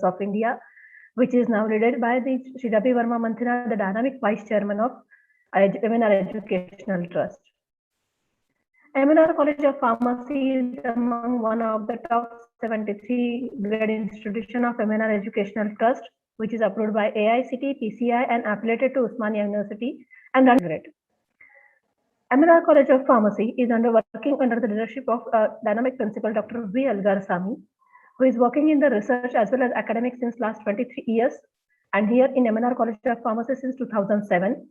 of India, which is now led by the Sri Ravi Verma Manthina, the dynamic Vice Chairman of MNR Educational Trust. MNR College of Pharmacy is among one of the top 73 grade institution of MNR Educational Trust, which is approved by AICTE, PCI, and affiliated to Osmania University and grade. MNR College of Pharmacy is working under the leadership of dynamic principal Dr. V. Alagarsamy, who is working in the research as well as academic since last 23 years, and here in MNR College of Pharmacy since 2007.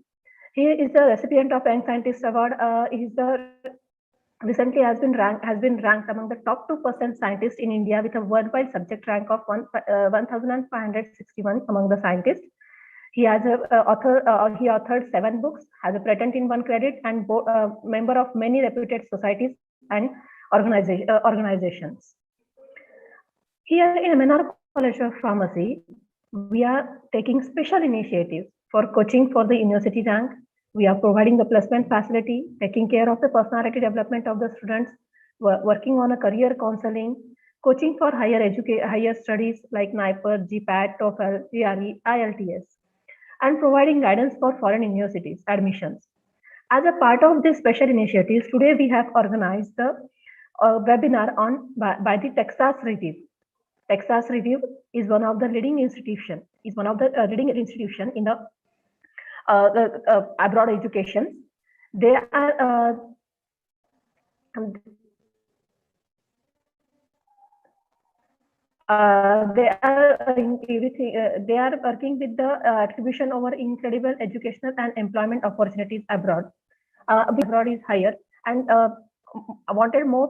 He is the recipient of Young Scientist Award. Recently has been ranked among the top 2% scientists in India with a worldwide subject rank of 1,561 among the scientists. He has he authored 7 books, has a patent in 1 credit, and member of many reputed societies and organizations. Here in MNR College of Pharmacy, we are taking special initiatives for coaching for the university rank. We are providing the placement facility, taking care of the personality development of the students, working on a career counseling, coaching for higher studies like NIPER, GPAT, TOEFL, GRE, IELTS, and providing guidance for foreign universities admissions. As a part of these special initiatives, today we have organized the webinar by the Texas Review. Texas Review is one of the leading institution. In the abroad education. They are working with the attribution over incredible educational and employment opportunities abroad. Abroad is higher, and wanted more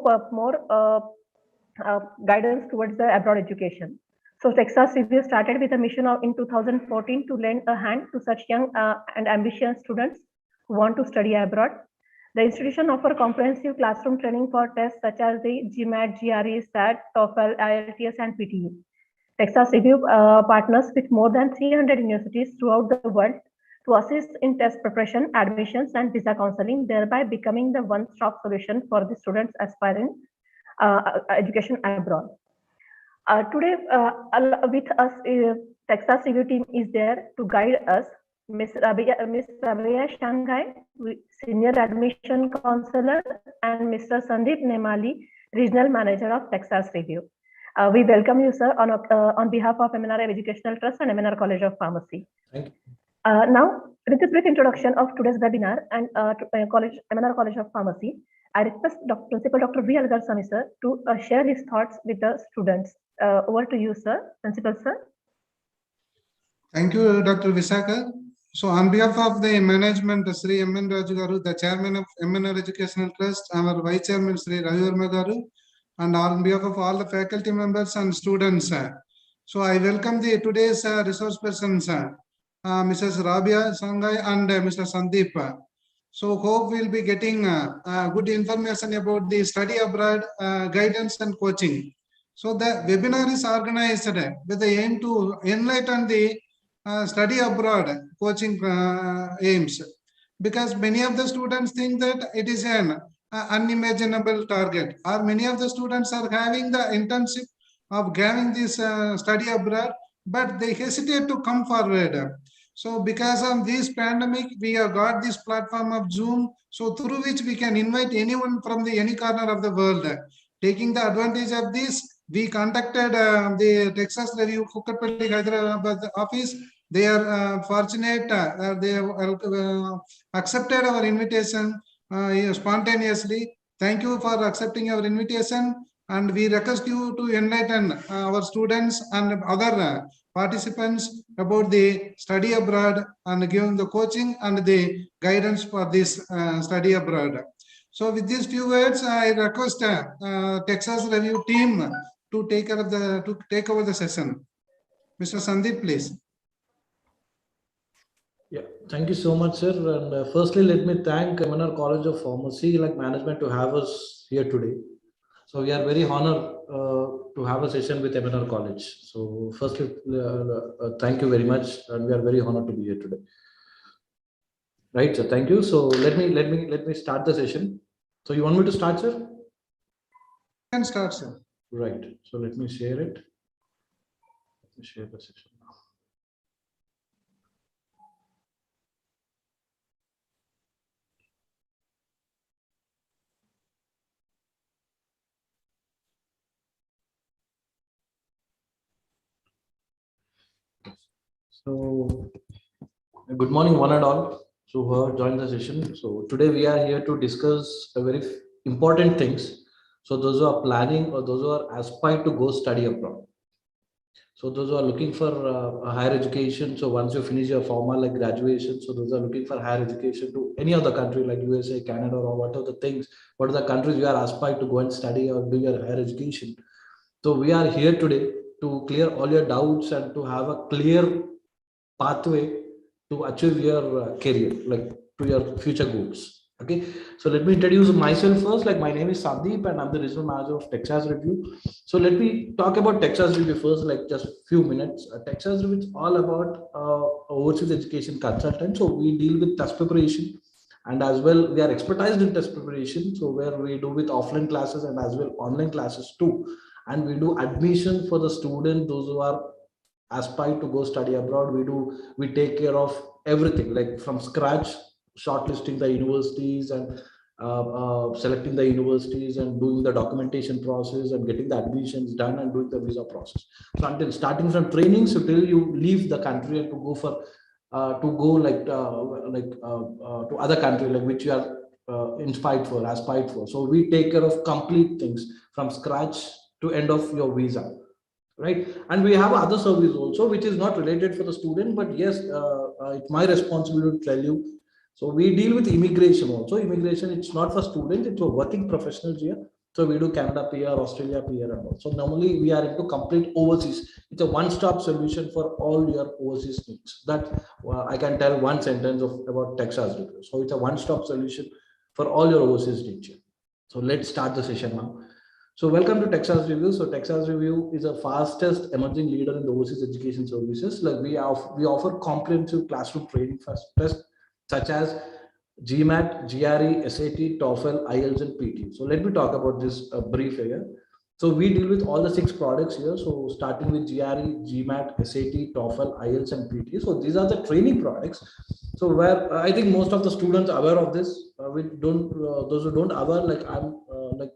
guidance towards the abroad education. So Texas Review started with a mission in 2014 to lend a hand to such young and ambitious students who want to study abroad. The institution offers comprehensive classroom training for tests such as the GMAT, GRE, SAT, TOEFL, IELTS, and PTE. Texas Review partners with more than 300 universities throughout the world to assist in test preparation, admissions, and visa counseling, thereby becoming the one-stop solution for the students aspiring education abroad. Today, with us, Texas Review team is there to guide us. Ms. Rabia Shanghai, Senior Admission Counselor, and Mr. Sandeep Nemali, Regional Manager of Texas Review. We welcome you, sir, on behalf of MNR Educational Trust and MNR College of Pharmacy. Thank you. Now, with this brief introduction of today's webinar and MNR College of Pharmacy, I request Principal Dr. V. Alagarsamy, sir, to share his thoughts with the students. Over to you, sir. Principal, sir. Thank you, Dr. Visakha. So, on behalf of the management, Sri M.N. Raju Garu, the Chairman of MNR Educational Trust, our Vice Chairman, Sri Ravi Verma Garu, and on behalf of all the faculty members and students, so I welcome today's resource persons, Mrs. Rabia Shanghai and Mr. Sandeep. So, hope we'll be getting good information about the study abroad guidance and coaching. So, the webinar is organized with the aim to enlighten the study abroad coaching aims, because many of the students think that it is an unimaginable target, or many of the students are having the internship of having this study abroad, but they hesitate to come forward. So because of this pandemic, we have got this platform of Zoom, so through which we can invite anyone from any corner of the world. Taking the advantage of this, we contacted the Texas Review Kukatpalli Hyderabad office. They are fortunate. They have accepted our invitation spontaneously. Thank you for accepting our invitation, and we request you to enlighten our students and other participants about the study abroad and giving the coaching and the guidance for this study abroad. So with these few words, I request Texas Review team to take over the session. Mr. Sandeep, please. Yeah, thank you so much, sir. And firstly, let me thank MNR College of Pharmacy management to have us here today. So we are very honored to have a session with MNR College. So firstly, thank you very much, and we are very honored to be here today. Right, sir. Thank you. So let me start the session. So you want me to start, sir? You can start, sir. Right. So let me share it. share the session now. So, good morning, one and all, so who have joined the session. So today we are here to discuss a very important things. So those who are planning or those who are aspire to go study abroad. So those who are looking for a higher education. So once you finish your formal like graduation, so those are looking for higher education to any other country like USA, Canada, or what are the things, what are the countries you are aspired to go and study or do your higher education. So we are here today to clear all your doubts and to have a clear pathway to achieve your career, like to your future goals. Okay, so let me introduce myself first. Like my name is Sandeep and I'm the regional manager of Texas Review. So let me talk about Texas Review first, like just few minutes. Texas Review is all about overseas education consultant. So we deal with test preparation, and as well we are expertised in test preparation. So where we do with offline classes and as well online classes too, and we do admission for the student those who are aspire to go study abroad. We take care of everything like from scratch, shortlisting the universities and selecting the universities and doing the documentation process and getting the admissions done and doing the visa process. So until starting from training, so till you leave the country and to go for to go to other country like which you are inspired for, aspired for. So we take care of complete things from scratch to end of your visa, right? And we have other service also which is not related for the student, but yes, it's my responsibility to tell you. So we deal with immigration also. Immigration, it's not for students, it's for working professionals here. So we do Canada PR, Australia PR and all. So normally we are into complete overseas. It's a one-stop solution for all your overseas needs. That I can tell one sentence of about Texas Review. So it's a one-stop solution for all your overseas needs here. So let's start the session now. So welcome to Texas Review. So Texas Review is a fastest emerging leader in the overseas education services. Like we offer comprehensive classroom training for tests such as GMAT, GRE, SAT, TOEFL, IELTS, and PT. So let me talk about this brief here. So we deal with all the 6 products here. So starting with GRE, GMAT, SAT, TOEFL, IELTS, and PT. So these are the training products. So where I think most of the students are aware of this. We don't those who don't aware, like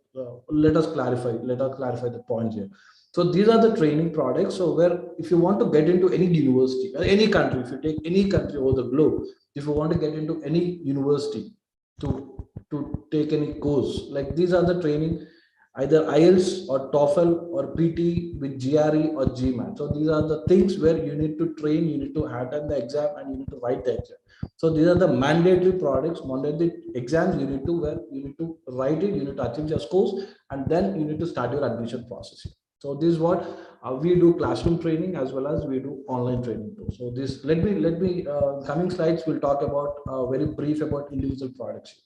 let us clarify the points here. So these are the training products. So where if you want to get into any university or any country, if you take any country over the globe, if you want to get into any university to take any course, like these are the training, either IELTS or TOEFL or PT with GRE or GMAT. So these are the things where you need to train, you need to attend the exam, and you need to write the exam. So these are the mandatory products, mandatory exams you need to where you need to write it, you need to achieve your scores, and then you need to start your admission process. So this is what we do: classroom training as well as we do online training too. So this let me coming slides will talk about very brief about individual products.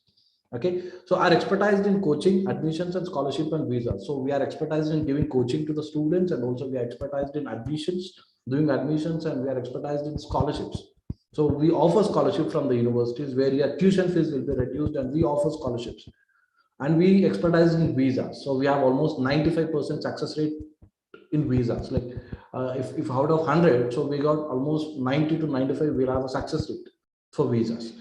Okay, so our expertise in coaching, admissions, and scholarship and visa. So we are expertise in giving coaching to the students, and also we are expertise in admissions, doing admissions, and we are expertise in scholarships. So we offer scholarship from the universities where your tuition fees will be reduced, and we offer scholarships. And we expertise in visas. So we have almost 95% success rate in visas. Like if out of 100, so we got almost 90 to 95, we'll have a success rate for visas.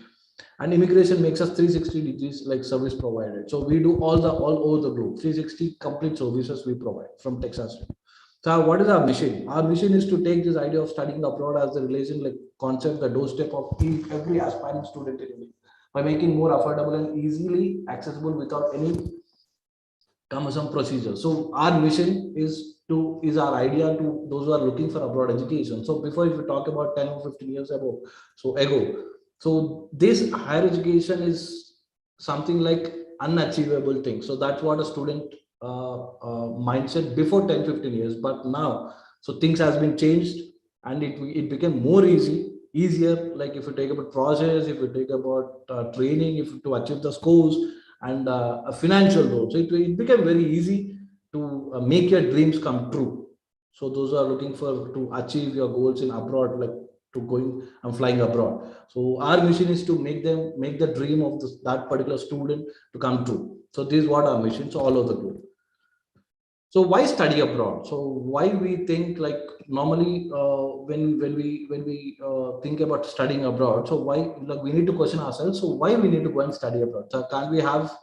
And immigration makes us 360 degrees like service provided. So we do all over the globe, 360 complete services we provide from Texas. So what is our mission? Our mission is to take this idea of studying abroad as a relation like concept, the doorstep of every aspiring student in India, by making more affordable and easily accessible without any cumbersome procedure. So our mission is our idea to those who are looking for abroad education. So before, if we talk about 10 or 15 years ago, so this higher education is something like unachievable thing. So that's what a student mindset before 10-15 years. But now, so things has been changed, and it became more easier. Like if you take about process, if you take about training, if to achieve the scores and a financial role. So it became very easy to make your dreams come true. So those who are looking for to achieve your goals in abroad, like to going and flying abroad. So our mission is to make the dream of that particular student to come true. So this is what our mission. So all over the globe. So why study abroad? So why we think like normally when we think about studying abroad? So why, like, we need to question ourselves. So why we need to go and study abroad? So can we have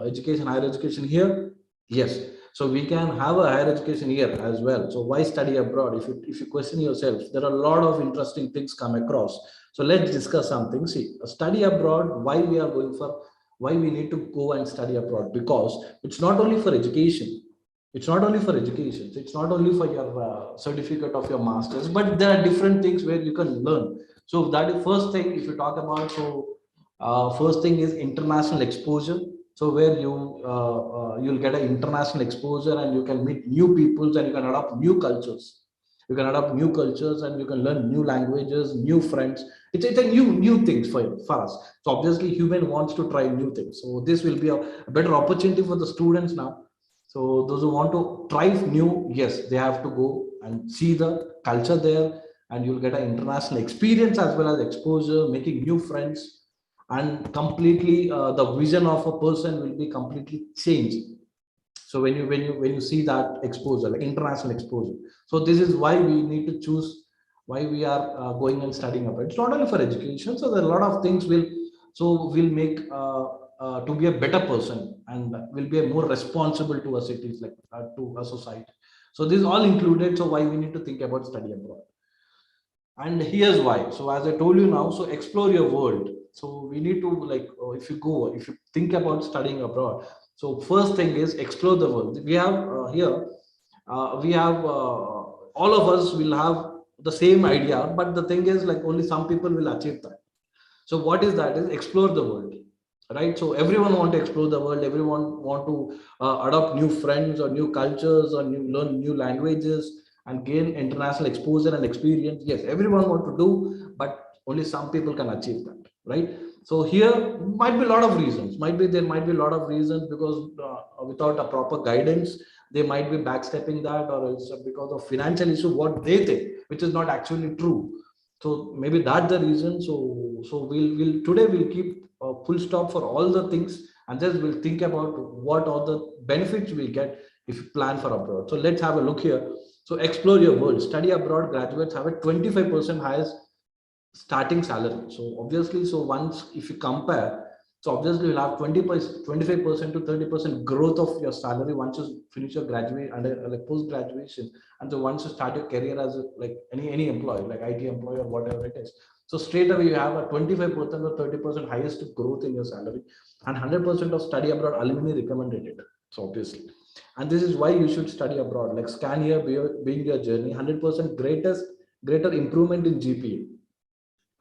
education, higher education here? Yes. So we can have a higher education here as well. So why study abroad? If you question yourself, there are a lot of interesting things come across. So let's discuss something. See, study abroad. Why we are going for? Why we need to go and study abroad? Because it's not only for education, it's not only for education, it's not only for your certificate of your masters, but there are different things where you can learn. So that is first thing. If you talk about, so first thing is international exposure. So where you'll get an international exposure and you can meet new peoples and you can adopt new cultures. You can adopt new cultures and you can learn new languages, new friends. It's a new things for us. So obviously human wants to try new things, so this will be a better opportunity for the students now. So those who want to try new, yes, they have to go and see the culture there, and you'll get an international experience as well as exposure, making new friends, and completely the vision of a person will be completely changed. So when you see that exposure, like international exposure, so this is why we need to choose, why we are going and studying abroad. It's not only for education, so there are a lot of things will make to be a better person, and will be a more responsible to a cities, like to a society. So this is all included. So why we need to think about study abroad, and here's why. So as I told you now, so explore your world. So we need to, like, if you think about studying abroad, so first thing is explore the world. We have here we have all of us will have the same idea, but the thing is, like, only some people will achieve that. So what is that? Is explore the world, right? So everyone want to explore the world, everyone want to adopt new friends or new cultures or learn new languages and gain international exposure and experience. Yes, everyone want to do, but only some people can achieve that, right? So here might be a lot of reasons, there might be a lot of reasons, because without a proper guidance they might be backstepping that, or else because of financial issue, what they think, which is not actually true. So maybe that's the reason. So we'll today we'll keep a full stop for all the things, and just we'll think about what all the benefits we get if you plan for abroad. So let's have a look here. So explore your world. Study abroad graduates have a 25% highest starting salary. So obviously, so once if you compare, so obviously you'll have 20%, 25% to 30% growth of your salary once you finish your graduate and like post graduation, and so once you start your career as a, like any employee, like IT employee or whatever it is. So straight away you have a 25% or 30% highest growth in your salary, and 100% of study abroad alumni recommended it. So obviously, and this is why you should study abroad. Like scan here being your journey, 100% greater improvement in GPA,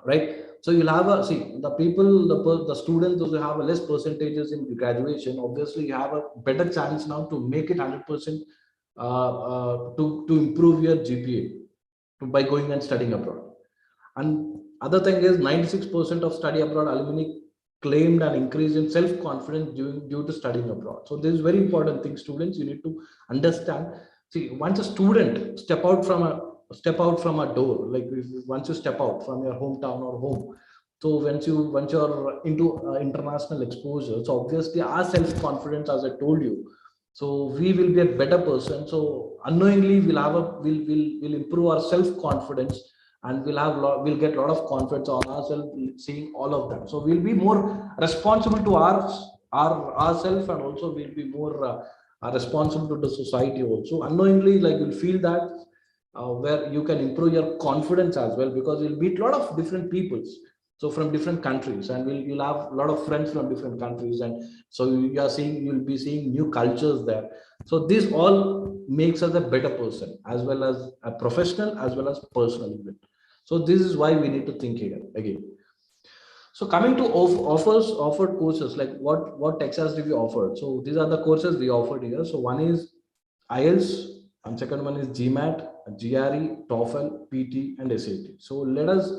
right? So you'll have a, see, the people, the students, those who have a less percentages in graduation, obviously you have a better chance now to make it 100% to improve your GPA by going and studying abroad. And other thing is 96% of study abroad alumni claimed an increase in self-confidence due to studying abroad. So this is very important thing, students, you need to understand. See, once a student step out from a door, like once you step out from your hometown or home, so once you're into international exposure, so obviously our self-confidence, as I told you, so we will be a better person. So unknowingly we'll improve our self-confidence, and we'll get a lot of confidence on ourselves seeing all of them. So we'll be more responsible to ourselves, and also we'll be more responsible to the society also. Unknowingly, like, you'll feel that where you can improve your confidence as well, because you'll meet a lot of different peoples, so from different countries, and you'll have a lot of friends from different countries, and so you'll be seeing new cultures there. So this all makes us a better person, as well as a professional, as well as personal even. So this is why we need to think here again. So coming to offered courses, like what Texas did we offer? So these are the courses we offered here. So one is IELTS, and second one is GMAT, GRE, TOEFL, PT, and SAT. So let us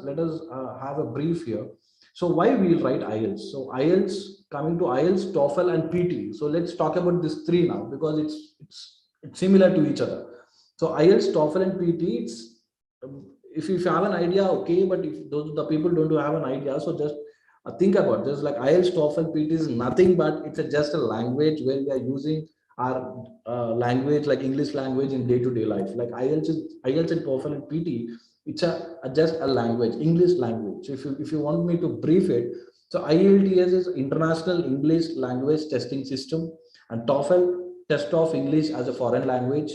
have a brief here. So why we write IELTS? So IELTS, coming to IELTS, TOEFL, and PT. So let's talk about these three now, because it's similar to each other. So IELTS, TOEFL, and PT, it's if you have an idea, okay, but if those the people don't have an idea, so just think about this. Like IELTS, TOEFL, PT is nothing but it's just a language where we are using our language, like English language in day-to-day life. Like IELTS and TOEFL and PT, it's just a language, English language. So if you want me to brief it, so IELTS is International English Language Testing System, and TOEFL, Test of English as a Foreign Language,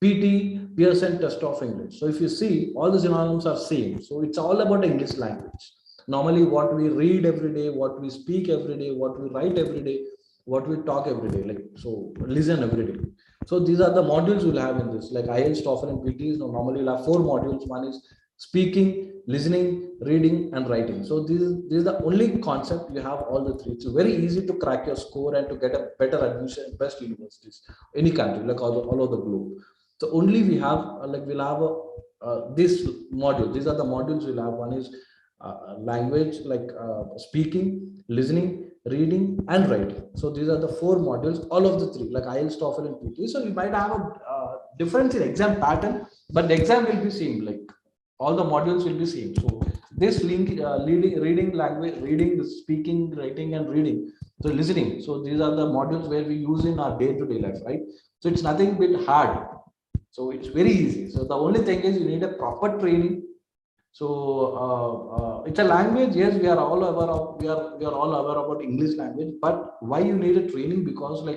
PT, Pearson Test of English. So if you see, all the synonyms are same. So it's all about English language. Normally, what we read every day, what we speak every day, what we write every day, what we talk every day, like so listen every day. So these are the modules we'll have in this, like IELTS, TOEFL, and PTs. So normally we'll have 4 modules. One is speaking, listening, reading, and writing. So this is the only concept. You have all the 3. It's very easy to crack your score and to get a better admission in best universities, any country, like all over the globe. So only we have we'll have this module. These are the modules we'll have. One is language, like speaking, listening, reading, and writing. So these are the 4 modules, all of the 3, like IELTS, TOEFL, and PT. So you might have a difference in exam pattern, but the exam will be same. Like all the modules will be same. So this link, reading, language, reading, speaking, writing, and reading. So listening. So these are the modules where we use in our day-to-day life, right? So it's nothing bit hard. So it's very easy. So the only thing is you need a proper training. So it's a language. Yes, we are all aware of. We are all aware about English language. But why you need a training? Because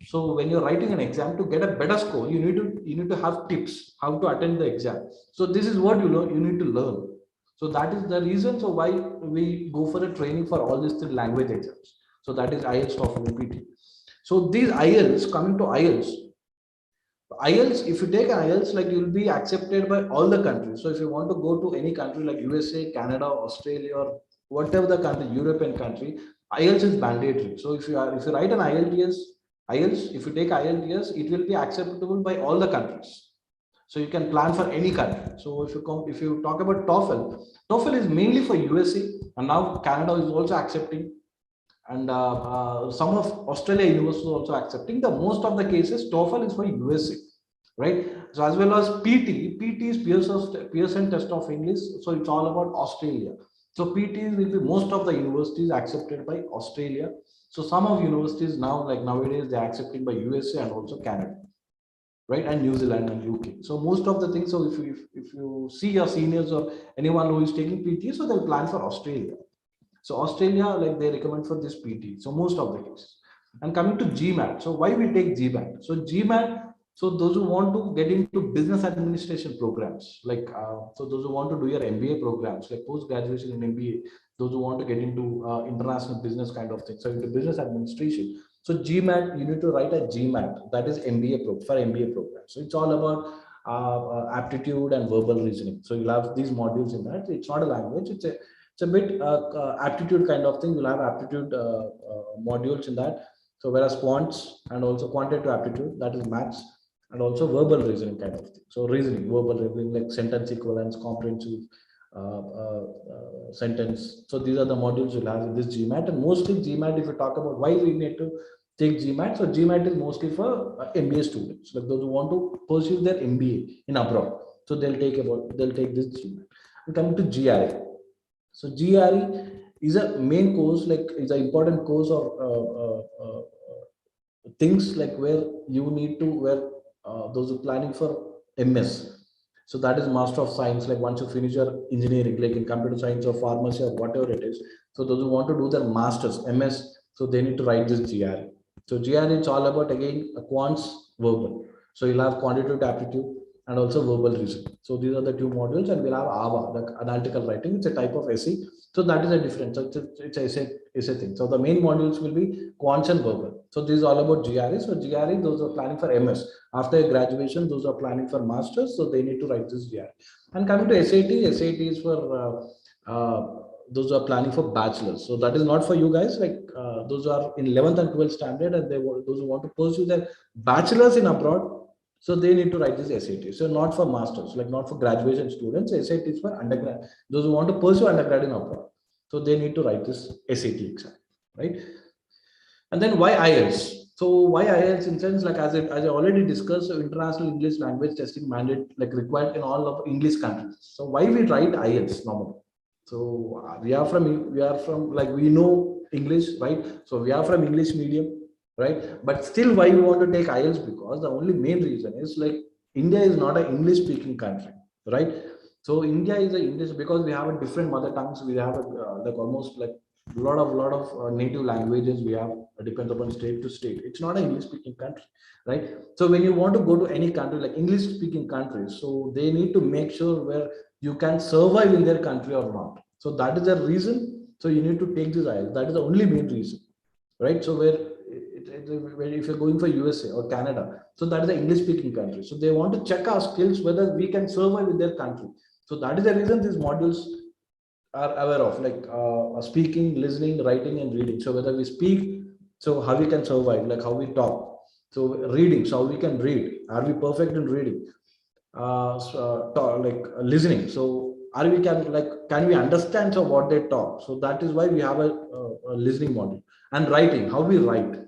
so when you're writing an exam, to get a better score, you need to have tips how to attend the exam. So this is what you need to learn. So that is the reason. So why we go for a training for all these 3 language exams. So that is IELTS, TOEFL, and PT. So these IELTS, coming to IELTS, if you take IELTS, like you'll be accepted by all the countries. So if you want to go to any country like USA, Canada, Australia, or whatever the country, European country, IELTS is mandatory. So if you write an IELTS, if you take IELTS, it will be acceptable by all the countries. So you can plan for any country. So if you talk about TOEFL is mainly for USA, and now Canada is also accepting, and some of Australia universities also accepting. The most of the cases TOEFL is for USA, right? So as well as PT is Pearson Test of English. So it's all about Australia. So PT will be most of the universities accepted by Australia. So some of universities now, like nowadays, they're accepting by USA and also Canada, right? And New Zealand and UK. So most of the things. So if you see your seniors or anyone who is taking PT, so they'll plan for Australia. So Australia, like they recommend for this PT. So most of the cases. And coming to GMAT. So why we take GMAT? So GMAT, so those who want to get into business administration programs, like so those who want to do your MBA programs, like post graduation in MBA, those who want to get into international business kind of thing. So into business administration. So GMAT, you need to write a GMAT, that is MBA for MBA program. So it's all about aptitude and verbal reasoning. So you'll have these modules in that. It's not a language, it's a bit aptitude kind of thing. You'll have aptitude modules in that. So whereas quants and also quantitative aptitude, that is maths, and also verbal reasoning kind of thing. So reasoning, verbal reasoning, like sentence equivalence, comprehensive sentence. So these are the modules you'll have in this GMAT. And mostly GMAT, if you talk about why we need to take GMAT, so GMAT is mostly for MBA students, like those who want to pursue their MBA in abroad. So they'll take this GMAT. And coming to GRE. So GRE is a main course, like is an important course or things like where you need to, where those who are planning for MS. So that is Master of Science, like once you finish your engineering, like in computer science or pharmacy or whatever it is. So those who want to do their masters, MS, so they need to write this GRE. So GRE, it's all about, again, quants verbal. So you'll have quantitative aptitude and also verbal reasoning. So these are the 2 modules, and we'll have AVA, like analytical writing. It's a type of essay. So that is a difference. So it's essay thing. So the main modules will be quants and verbal. So this is all about GRE. So GRE, those are planning for MS. After graduation, those are planning for masters. So they need to write this GRE. And coming to SAT, SAT is for those who are planning for bachelors. So that is not for you guys, like those who are in 11th and 12th standard, and those who want to pursue their bachelors in abroad. So they need to write this SAT. So not for masters, like not for graduation students. SAT is for undergrad. Those who want to pursue undergrad in abroad. So they need to write this SAT exam, right? And then why IELTS? So why IELTS? In sense, like as I already discussed, so international English language testing mandate, like required in all of English countries. So why we write IELTS normally? So we are from like we know English, right? So we are from English medium. right? But still, why you want to take IELTS? Because the only main reason is like India is not an English speaking country, right? So India is a English because we have a different mother tongues. We have like almost like lot of native languages. We have depends upon state to state. It's not an English speaking country, right? So when you want to go to any country like English speaking countries, so they need to make sure where you can survive in their country or not. So that is the reason. So you need to take this IELTS. That is the only main reason, right? So where if you're going for USA or Canada, so that is the English speaking country. So they want to check our skills whether we can survive in their country. So that is the reason these modules are aware of, like speaking, listening, writing, and reading. So whether we speak, so how we can survive, like how we talk. So reading, so how we can read. Are we perfect in reading? Listening. So are we can we understand so what they talk? So that is why we have a listening module. And writing, how we write.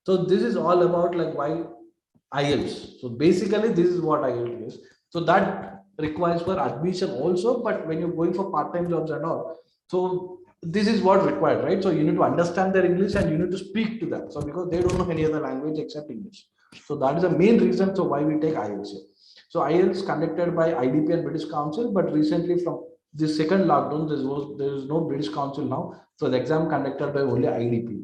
So this is all about like why IELTS. So basically, this is what IELTS is. So that requires for admission also, but when you're going for part-time jobs and all, so this is what required, right? So you need to understand their English and you need to speak to them. So because they don't know any other language except English. So that is the main reason so why we take IELTS here. So IELTS conducted by IDP and British Council, but recently from this second lockdown, there is no British Council now. So the exam conducted by only IDP,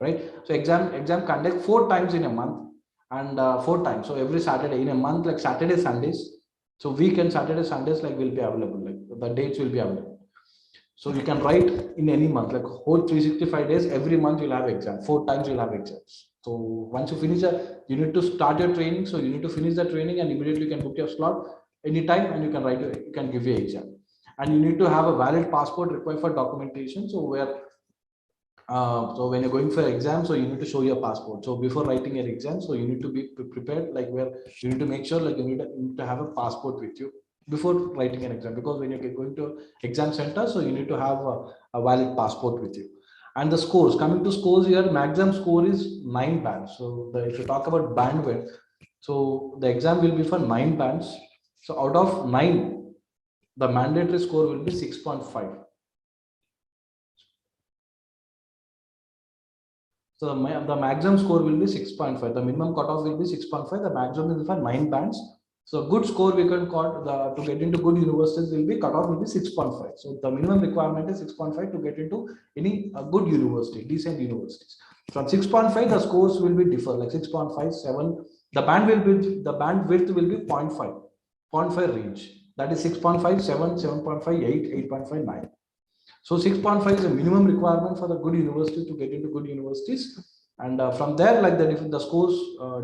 right? So exam conduct 4 times in a month and 4 times. So every Saturday in a month, like Saturday, Sundays. So weekend Saturday, Sundays, like will be available, like the dates will be available. So you can write in any month, like whole 365 days, every month you'll have exam, 4 times you'll have exams. So once you finish you need to start your training. So you need to finish the training and immediately you can book your slot anytime and you can write, you can give your exam. And you need to have a valid passport required for documentation. So so when you're going for exam, so you need to show your passport. So before writing your exam, so you need to be prepared, like where you need to make sure like you need to have a passport with you before writing an exam, because when you're going to exam center, so you need to have a valid passport with you. And the scores, coming to scores here, maximum score is 9 bands. So if you talk about bandwidth, so the exam will be for 9 bands. So out of 9, the mandatory score will be 6.5. So the maximum score will be 6.5. The minimum cutoff will be 6.5. The maximum is for 9 bands. So good score we can call to get into good universities will be cutoff will be 6.5. So the minimum requirement is 6.5 to get into any good university, decent universities. From 6.5, the scores will be differ, like 6.5, 7. The bandwidth will be 0.5 range. That is 6.5, 7, 7.5, 8, 8.5, 9. So 6.5 is a minimum requirement for the good university to get into good universities. And from there, like the scores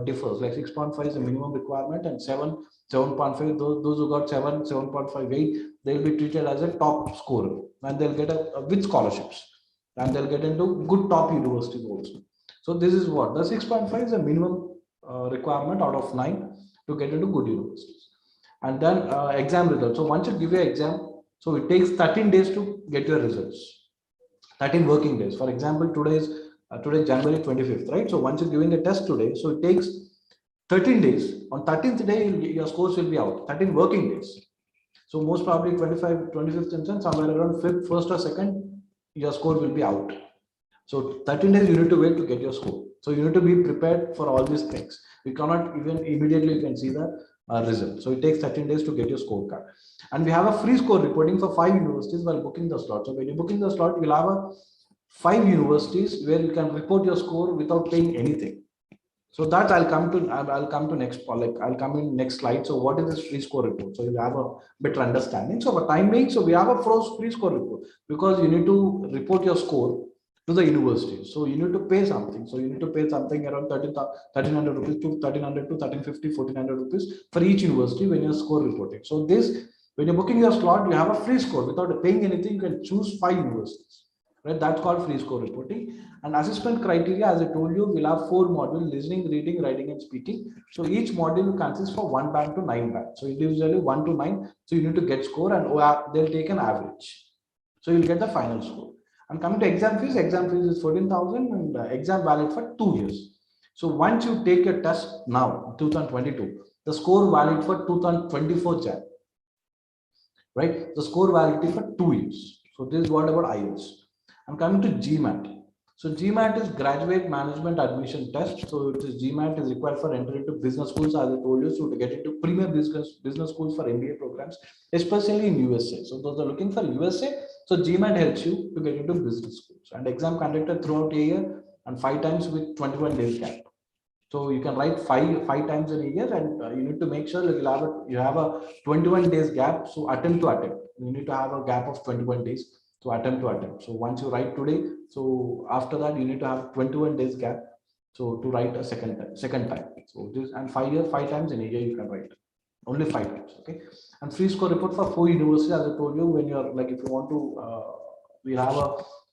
differs, like 6.5 is a minimum requirement, and 7, 7.5, those who got 7, 7.58, they'll be treated as a top scorer and they'll get with scholarships and they'll get into good top universities also. So this is what the 6.5 is a minimum requirement out of 9 to get into good universities. And then exam results. So once you give your exam, so it takes 13 days to get your results. 13 working days. For example, today is January 25th, right? So once you're giving a test today, so it takes 13 days. On 13th day, your scores will be out. 13 working days. So most probably 25th instance, somewhere around 5th, 1st or 2nd, your score will be out. So 13 days you need to wait to get your score. So you need to be prepared for all these things. You cannot even immediately you can see the result. So it takes 13 days to get your scorecard. And we have a free score reporting for 5 universities while booking the slot. So when you're booking the slot, you'll have 5 universities where you can report your score without paying anything. So that I'll come to next, like I'll come in next slide. So what is this free score report? So you have a better understanding. So for time being, so we have a free score report because you need to report your score to the university. So you need to pay something. So you need to pay something around 1300 rupees to 1300 to 1350, 1400 rupees for each university when you're score reporting. So this, when you're booking your slot, you have a free score without paying anything. You can choose 5 universities, right? That's called free score reporting. And assessment criteria, as I told you, we'll have 4 modules: listening, reading, writing, and speaking. So each module consists for 1 band to 9 bands. So individually 1 to 9. So you need to get score and they'll take an average. So you'll get the final score. And coming to exam fees is 14,000 and exam valid for 2 years. So once you take your test now, 2022, the score valid for 2024 Jan, right? The score validity for 2 years. So this is what about IELTS. I'm coming to GMAT. So GMAT is Graduate Management Admission Test. So it is GMAT is required for entry into business schools, as I told you, so to get into premier business schools for MBA programs, especially in USA. So those are looking for USA. So GMAT helps you to get into business schools, and exam conducted throughout a year and 5 times with 21 days gap. So you can write five times in a year, and you need to make sure that you have a 21 days gap. So attempt to attempt. You need to have a gap of 21 days to attempt to attempt. So once you write today, so after that you need to have 21 days gap. So to write a second time. So this, and 5 times in a year you can write. Only 5 times. Okay. And free score report for 4 universities, as I told you, when you're like, if you want to, we have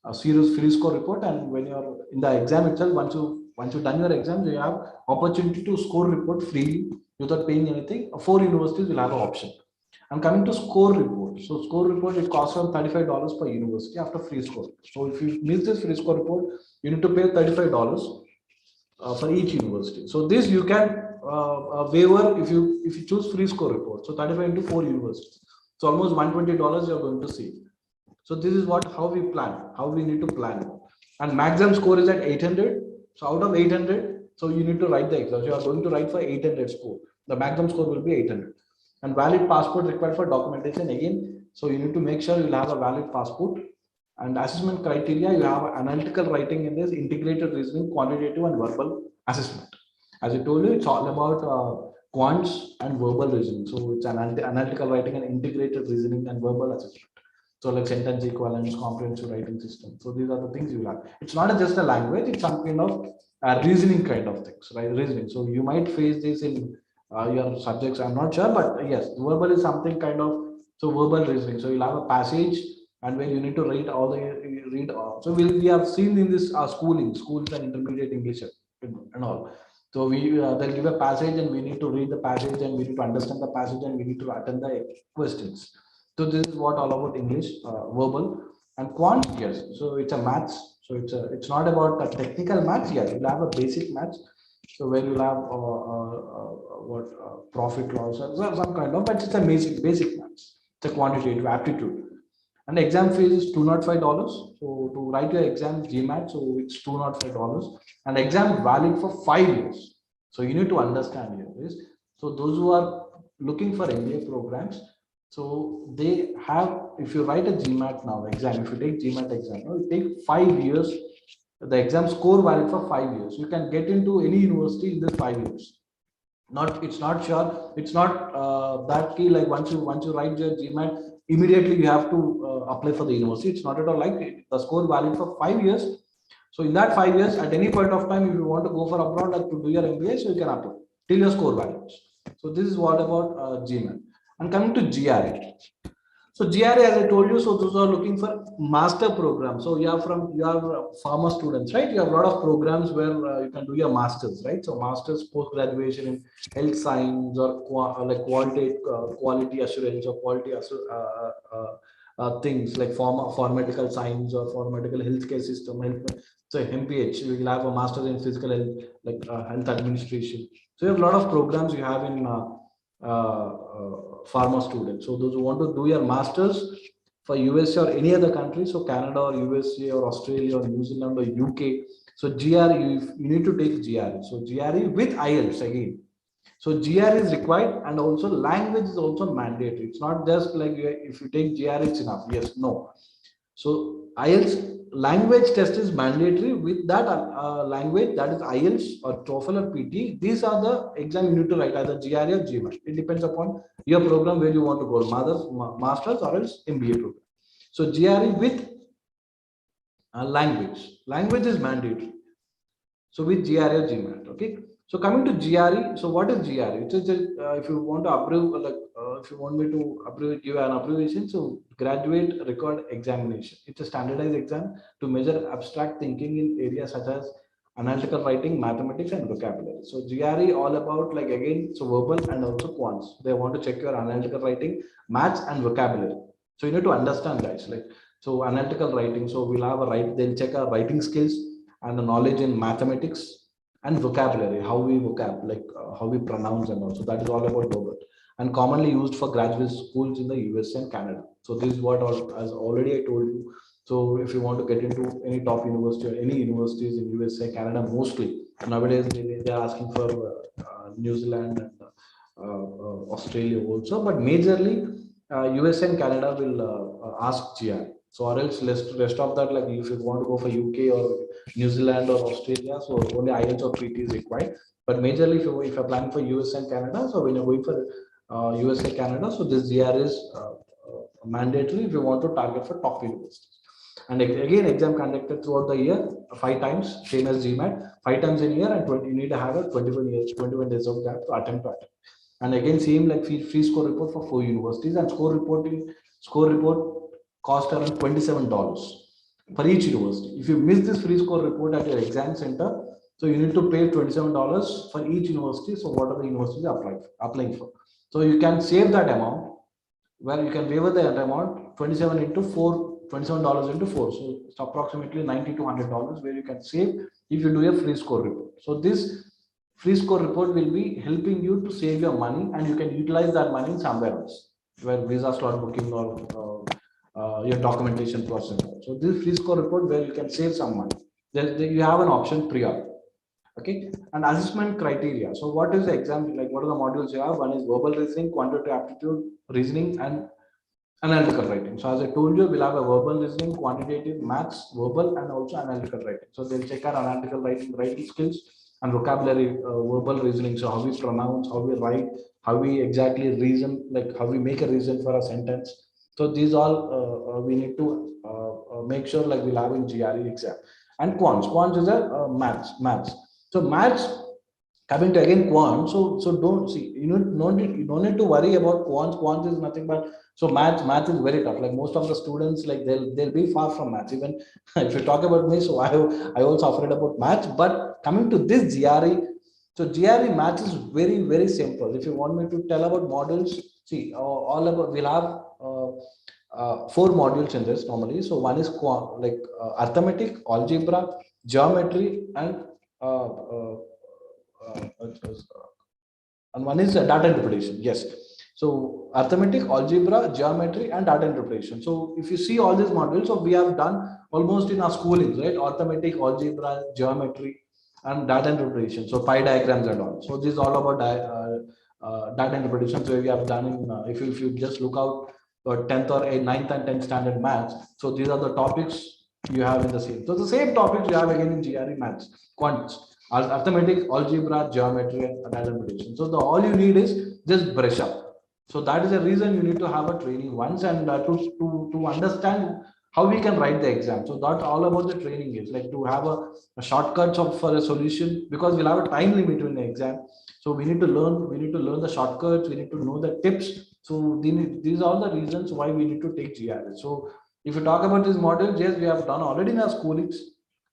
a serious free score report, and when you're in the exam itself, once you've done your exams, you have opportunity to score report freely without paying anything. 4 universities will have an option. And coming to score report, so score report, it costs around $35 per university after free score. So if you miss this free score report, you need to pay $35 for each university. So this you can waiver if you choose free score report. So 35 into 4 universities. So almost $120 you're going to save. So this is how we plan, how we need to plan. And maximum score is at 800. So out of 800, so you need to write the exam. So you are going to write for 800 score. The maximum score will be 800. And valid passport required for documentation again. So you need to make sure you'll have a valid passport. And assessment criteria, you have analytical writing in this, integrated reasoning, quantitative and verbal assessment. As I told you, it's all about quants and verbal reasoning. So it's an analytical writing and integrated reasoning and verbal assessment. So like sentence equivalence, comprehensive writing system. So these are the things you have. It's not just a language, it's some kind of reasoning kind of things, right? Reasoning. So you might face this in your subjects, I'm not sure, but yes, verbal is something kind of, so verbal reasoning. So you'll have a passage, and when you need to read all so we have seen in this schools and intermediate English and all. So they'll give a passage, and we need to read the passage, and we need to understand the passage, and we need to attend the questions. So this is what all about English, verbal. And quant, yes. So it's a maths. So it's not about a technical maths. Yes, you'll have a basic maths. So where you'll have profit loss or some kind of, but it's a basic maths. It's a quantitative aptitude. And exam fees is $205. So to write your exam GMAT, so it's $205. And exam valid for 5 years. So you need to understand here this. So those who are looking for MBA programs, so they have, if you write a GMAT now exam, if you take GMAT exam, it take 5 years. The exam score valid for 5 years. You can get into any university in this 5 years. It's not sure. It's not that key. Like once you write your GMAT, immediately you have to apply for the university. It's not at all like the score valid for 5 years. So in that 5 years, at any point of time, if you want to go for abroad or to do your MBA, so you can apply till your score values. So this is what about GMAT. And coming to GRE. So GRE, as I told you, so those are looking for master programs. So you have pharma students, right? You have a lot of programs where you can do your masters, right? So masters, post graduation in health science or like quality assurance or quality things like pharmaceutical science or pharmaceutical healthcare system. So MPH, you will have a master's in physical health, like health administration. So you have a lot of programs you have in pharma students. So those who want to do your masters for USA or any other country, so Canada or USA or Australia or New Zealand or UK, so GRE, you need to take GRE. So GRE with IELTS again. So GRE is required, and also language is also mandatory. It's not just like if you take GRE, it's enough. Yes, no. So IELTS language test is mandatory. With that language, that is IELTS or TOEFL or PT, these are the exam you need to write, either GRE or GMAT. It depends upon your program where you want to go, masters or else MBA program. So GRE with language is mandatory. So with GRE or GMAT, okay. So coming to GRE, so what is GRE? It's if you want to approve, if you want me to give an abbreviation, so graduate record examination. It's a standardized exam to measure abstract thinking in areas such as analytical writing, mathematics, and vocabulary. So GRE all about, like, again, so verbal and also quants. They want to check your analytical writing, maths, and vocabulary. So you need to understand, guys. Like, so analytical writing. So we'll have they'll check our writing skills and the knowledge in mathematics and vocabulary, how we how we pronounce, and also that is all about verbal, and commonly used for graduate schools in the US and Canada. So this is what as already I told you. So if you want to get into any top university or any universities in USA, Canada, mostly nowadays they are asking for New Zealand and Australia also, but majorly USA and Canada will ask GI. So or else rest of that, like if you want to go for UK or New Zealand or Australia, so only IELTS or PT is required. But majorly if you're planning for US and Canada, so when you're going for USA, Canada, so this GR is mandatory if you want to target for top universities. And again, exam conducted throughout the year, 5 times, same as GMAT, 5 times in a year, and 20, you need to have a 21 days of gap to attempt. And again, same like free score report for 4 universities, and score report cost around $27 for each university. If you miss this free score report at your exam center, so you need to pay $27 for each university. So what are the universities applying for? So you can save that amount, where you can waiver that amount, 27 into 4, $27 into 4. So it's approximately $90 to $100 where you can save if you do a free score report. So this free score report will be helping you to save your money, and you can utilize that money somewhere else, where visa slot booking or your documentation process. So this free score report where you can save some money. You have an option prior. Okay, and assessment criteria. So what is the exam, like what are the modules you have? One is verbal reasoning, quantitative aptitude, reasoning, and analytical writing. So as I told you, we'll have a verbal listening, quantitative, maths, verbal, and also analytical writing. So they'll check our analytical writing skills and vocabulary, verbal reasoning. So how we pronounce, how we write, how we exactly reason, like how we make a reason for a sentence. So these all we need to make sure like we'll have in GRE exam. And quants is a maths. So maths, coming to again quant, so don't see, you don't need to worry about quant is nothing but, so math is very tough, like most of the students, like they'll be far from maths. Even if you talk about me, so I also afraid about maths. But coming to this GRE, so GRE maths is very simple. If you want me to tell about models, see, all about, we'll have 4 modules in this normally. So one is arithmetic, algebra, geometry, and and one is data interpretation. Yes. So arithmetic, algebra, geometry, and data interpretation. So if you see all these modules, so we have done almost in our schooling, right? Arithmetic, algebra, geometry, and data interpretation. So pi diagrams and all. So this is all about data interpretation. So we have done in if you just look out 10th or 9th and 10th standard maths. So these are the topics you have in the same. So the same topics you have again in GRE maths, quants, arithmetic, algebra, geometry, and data interpretation. So all you need is just brush up. So that is the reason you need to have a training once, and to understand how we can write the exam. So that's all about the training is, like to have a shortcuts for a solution, because we'll have a time limit in the exam. So we need to learn the shortcuts, we need to know the tips. So these are all the reasons why we need to take GRE. So if you talk about this model, yes, we have done already in our schoolings,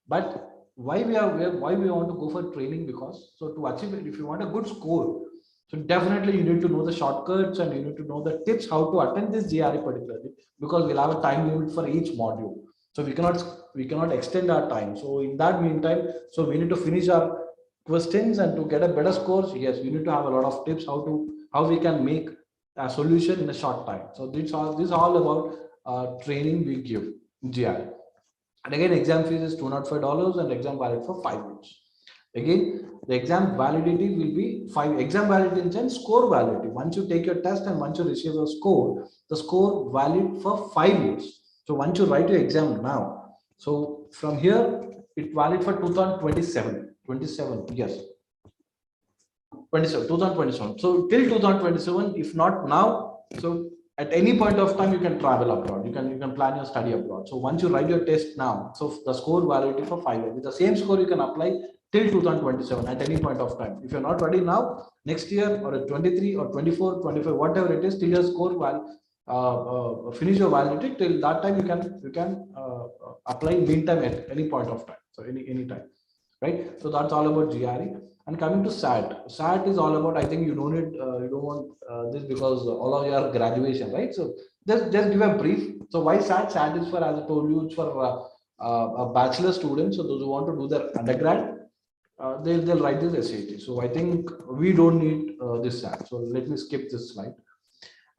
but why we want to go for training? Because so to achieve it, if you want a good score, so definitely you need to know the shortcuts, and you need to know the tips how to attend this GRE particularly, because we'll have a time limit for each module. So we cannot extend our time. So in that meantime, so we need to finish our questions, and to get a better scores, yes, we need to have a lot of tips how we can make a solution in a short time. So this all about training we give in GRE. And again, exam fees is $205, and exam valid for 5 years. Again, the exam validity will be 5. Exam validity in sense score validity. Once you take your test and once you receive a score, the score valid for 5 years. So once you write your exam now, so from here it valid for 2027. 27, yes. 2027. So till 2027, if not now, so at any point of time you can travel abroad, you can plan your study abroad. So once you write your test now, so the score validity for 5 years, with the same score you can apply till 2027 at any point of time. If you're not ready now, next year or at 23 or 24, 25, whatever it is, till your score finish your validity, till that time you can apply meantime at any point of time. So any time, right? So that's all about GRE. And coming to SAT is all about, I think you don't want this, because all of your graduation, right? So just give a brief. So why SAT? SAT is for, as I told you, it's for a bachelor student. So those who want to do their undergrad, they'll write this SAT. So I think we don't need this SAT. So let me skip this slide.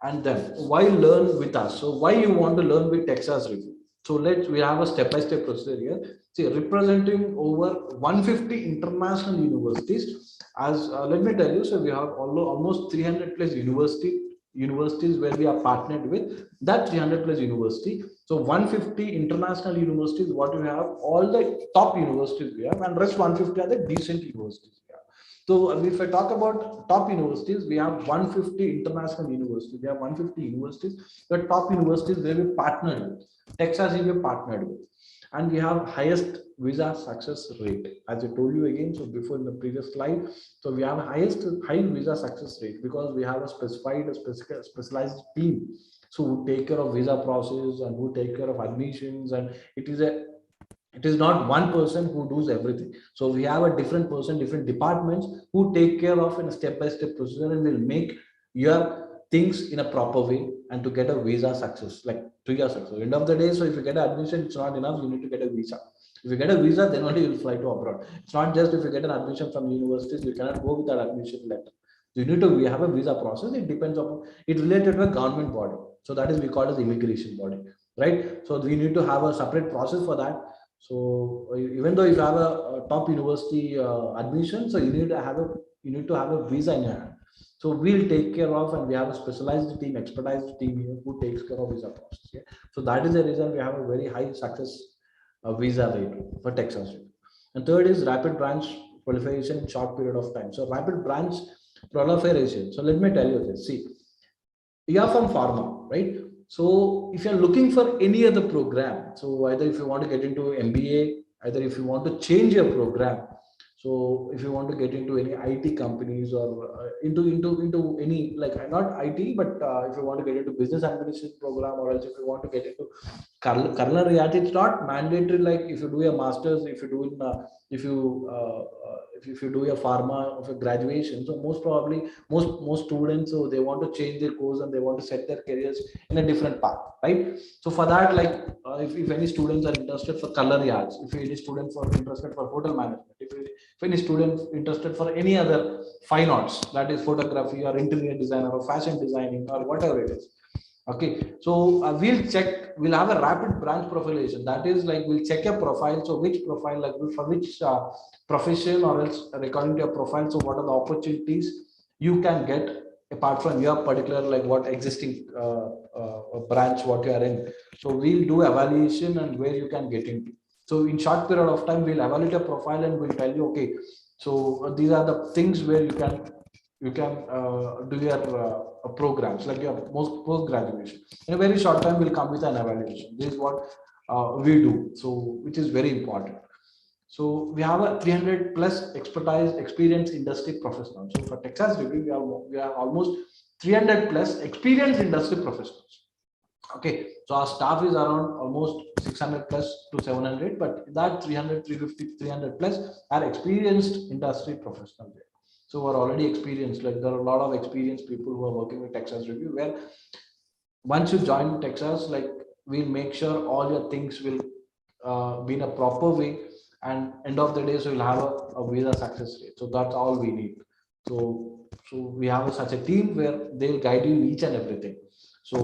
And then why learn with us? So why you want to learn with Texas Review? So we have a step-by-step procedure here. See, representing over 150 international universities. As let me tell you, so we have almost 300 plus universities where we are partnered with that 300 plus university. So 150 international universities, what we have, all the top universities we have, and rest 150 are the decent universities we have. So if I talk about top universities, we have 150 international universities. We have 150 universities, the top universities where we partnered with. Texas is we partnered with, and we have highest visa success rate. As I told you again, so before in the previous slide, so we have high visa success rate because we have a specialized team. So who take care of visa process and who take care of admissions, and it is not one person who does everything. So we have a different person, different departments who take care of in a step-by-step procedure and will make your things in a proper way and to get a visa success, like 3 years success. End of the day, so if you get an admission, it's not enough. You need to get a visa. If you get a visa, then only you will fly to abroad. It's not just if you get an admission from universities, you cannot go with that admission letter. You need to have a visa process. It depends on it related to a government body. So that is we call as immigration body, right? So we need to have a separate process for that. So even though if you have a top university admission, so you need to have a visa in your hand. So we'll take care of, and we have a specialized team, expertized team here who takes care of visa process. Yeah? So that is the reason we have a very high success visa rate for Texas. And third is rapid branch proliferation in short period of time. So rapid branch proliferation. So let me tell you this. See, you are from pharma, right? So if you're looking for any other program, so either if you want to get into MBA, either if you want to change your program, so if you want to get into any IT companies or into any, like not IT, but if you want to get into business administration program, or else if you want to get into culinary art, it's not mandatory. Like if you do a master's, if you do in if you do a pharma of a graduation, so most probably most students, so they want to change their course and they want to set their careers in a different path, right? So for that, like if any students are interested for culinary arts, if any students are interested for hotel management, if any students interested for any other fine arts, that is photography or interior designer or fashion designing or whatever it is. Okay, so we'll have a rapid branch profilation. That is like we'll check your profile. So which profile, like for which profession, or else according to your profile, so what are the opportunities you can get apart from your particular, like what existing branch what you are in. So we'll do evaluation and where you can get into. So in short period of time, we'll evaluate a profile and we'll tell you, okay, so these are the things where you can do your programs, like your post graduation. In a very short time, we'll come with an evaluation. This is what we do. So which is very important. So we have a 300 plus experienced industry professionals. So for Texas Review, we have almost 300 plus experienced industry professionals. Okay, so our staff is around almost 600 plus to 700, but that 300, 350, 300 plus are experienced industry professionals. So we're already experienced, like there are a lot of experienced people who are working with Texas Review, where once you join Texas, like we'll make sure all your things will be in a proper way, and end of the day, so you'll have a visa success rate. So that's all we need. So we have such a team where they'll guide you each and everything. So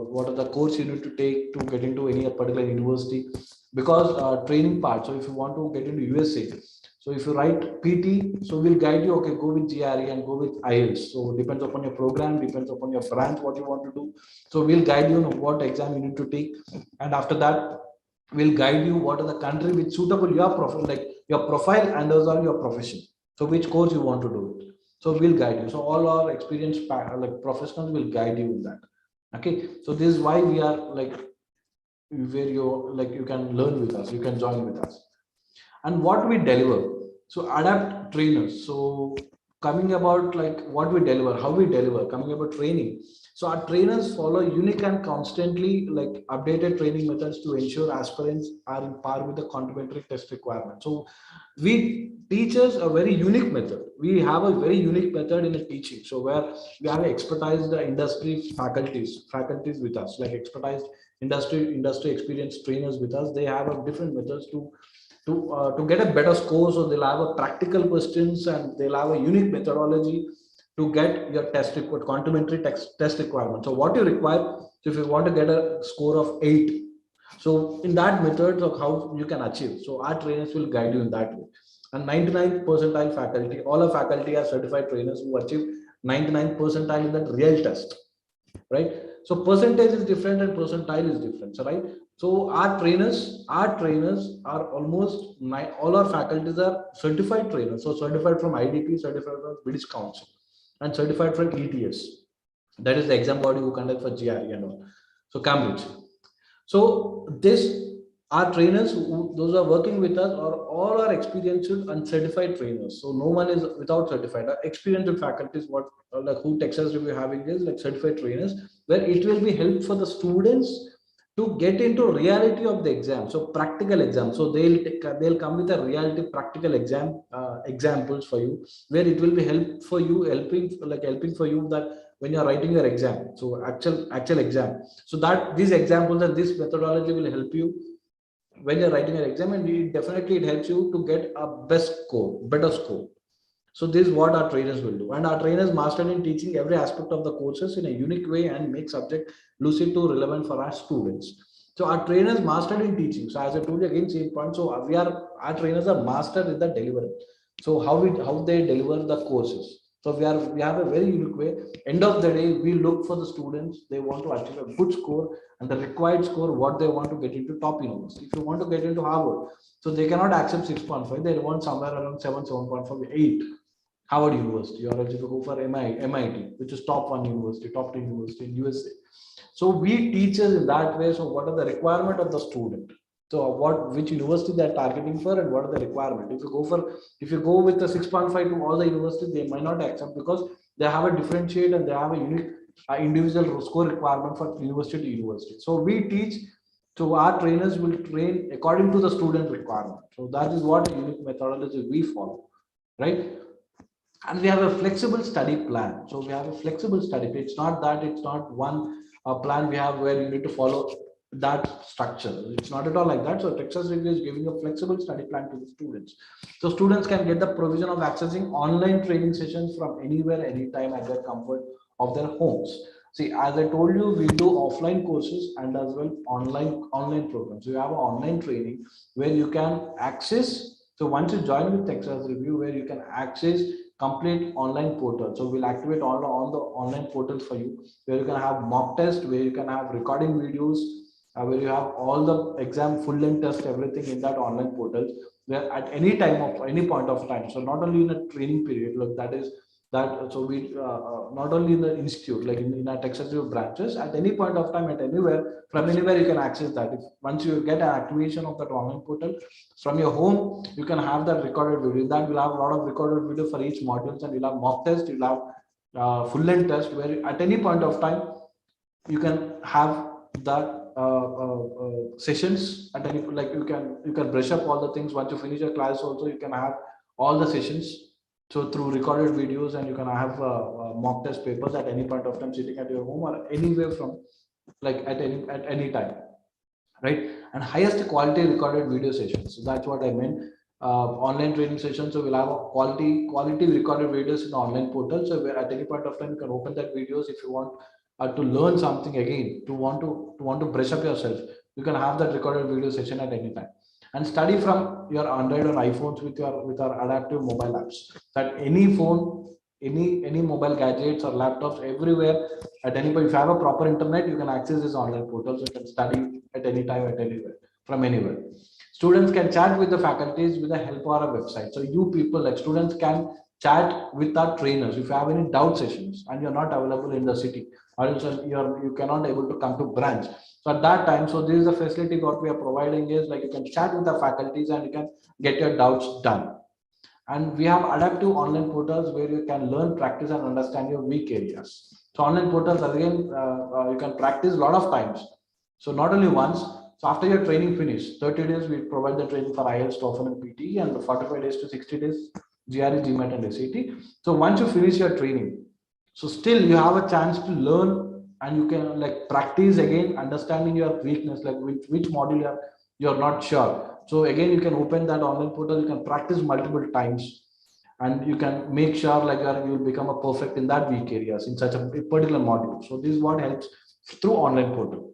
what are the course you need to take to get into any particular university, because training part. So if you want to get into USA, so if you write PT, so we'll guide you, okay, go with GRE and go with IELTS. So depends upon your program, depends upon your branch, what you want to do. So we'll guide you on what exam you need to take. And after that, we'll guide you what are the country which suitable your profile, like your profile and also your profession. So which course you want to do it. So we'll guide you. So all our experienced like professionals will guide you in that. Okay. So this is why we are like where you can learn with us, you can join with us. And what we deliver. So adapt trainers. So coming about like what we deliver, how we deliver, coming about training. So our trainers follow unique and constantly like updated training methods to ensure aspirants are in par with the complementary test requirements. So we teachers a very unique method. We have a very unique method in the teaching. So where we have expertise the industry faculties with us, like expertise industry experienced trainers with us. They have a different methods to get a better score. So they'll have a practical questions and they'll have a unique methodology to get your test report, complementary test requirement. So what you require, so if you want to get a score of 8, So in that method of how you can achieve, so our trainers will guide you in that way. And 99 percentile faculty, all our faculty are certified trainers who achieve 99 percentile in that real test, right? So percentage is different and percentile is different. So right. So our trainers are almost all our faculties are certified trainers. So certified from IDP, certified from British Council, and certified from ETS. That is the exam body who conduct for GRE and all. So Cambridge. So this our trainers, those who are working with us, are all are experienced and certified trainers. So no one is without certified. Our experienced faculties, what like who Texas Review having is like certified trainers, where it will be help for the students to get into reality of the exam. So practical exam. So they'll come with a reality practical exam examples for you, where it will be help for you, helping for you that when you are writing your exam. So actual exam. So that these examples and this methodology will help you when you're writing an exam, and it helps you to get a better score. So this is what our trainers will do, and our trainers mastered in teaching every aspect of the courses in a unique way and make subject lucid to relevant for our students. So our trainers mastered in teaching. So as I told you again, same point. So our trainers are mastered in the delivery. So how they deliver the courses. So we have a very unique way. End of the day, we look for the students. They want to achieve a good score and the required score. What they want to get into top university. If you want to get into Harvard, so they cannot accept 6.5. They want somewhere around 7.5, 8. Harvard University, or if you go for MIT, which is top 1 university, top 10 university in USA. So we teach us in that way. So what are the requirement of the student? So which university they are targeting for, and what are the requirement? If you go with the 6.5 to all the universities, they might not accept because they have a differentiate and they have a unique individual score requirement for university to university. So we teach. So our trainers will train according to the student requirement. So that is what unique methodology we follow, right? And we have a flexible study plan. So we have a flexible study. It's not one plan we have where you need to follow that structure. It's not at all like that. So Texas Review is giving a flexible study plan to the students. So students can get the provision of accessing online training sessions from anywhere, anytime at their comfort of their homes. See, as I told you, we do offline courses and as well online programs. So you have an online training where you can access. So once you join with Texas Review, where you can access complete online portal. So we'll activate all the online portals for you, where you can have mock test, where you can have recording videos, where you have all the exam full length test, everything in that online portal, where at any time of any point of time. So not only in a training period, look, that is that. So we not only in the institute, like in our Texas Review branches, at any point of time, at anywhere, from anywhere you can access that. If once you get an activation of that online portal from your home, you can have that recorded video. That will have a lot of recorded video for each modules, and you'll have mock test, you'll have full length test, where at any point of time you can have that sessions at any, like you can brush up all the things. Once you finish your class also, you can have all the sessions so through recorded videos, and you can have mock test papers at any point of time, sitting at your home or anywhere from, like at any time, right? And highest quality recorded video sessions. So that's what I meant. Online training sessions. So we'll have a quality recorded videos in the online portal. So where at any point of time you can open that videos if you want to learn something again, to want to brush up yourself. You can have that recorded video session at any time, and study from your Android or iPhones with our adaptive mobile apps. That any phone, any mobile gadgets or laptops, everywhere at any point, if you have a proper internet, you can access this online portal. So you can study at any time, at anywhere, from anywhere. Students can chat with the faculties with the help of our website. So you people, like students, can chat with our trainers if you have any doubt sessions and you're not available in the city, or you cannot able to come to branch. So at that time, so this is the facility what we are providing is like you can chat with the faculties and you can get your doubts done. And we have adaptive online portals where you can learn, practice, and understand your weak areas. So online portals again, you can practice a lot of times. So not only once. So after your training finish, 30 days we provide the training for IELTS, TOEFL, and PTE, and 45 days to 60 days GRE, GMAT, and SAT. So once you finish your training, so still you have a chance to learn, and you can like practice again, understanding your weakness, like which module you're not sure. So again, you can open that online portal, you can practice multiple times, and you can make sure like you'll become a perfect in that weak areas in such a particular module. So this is what helps through online portal.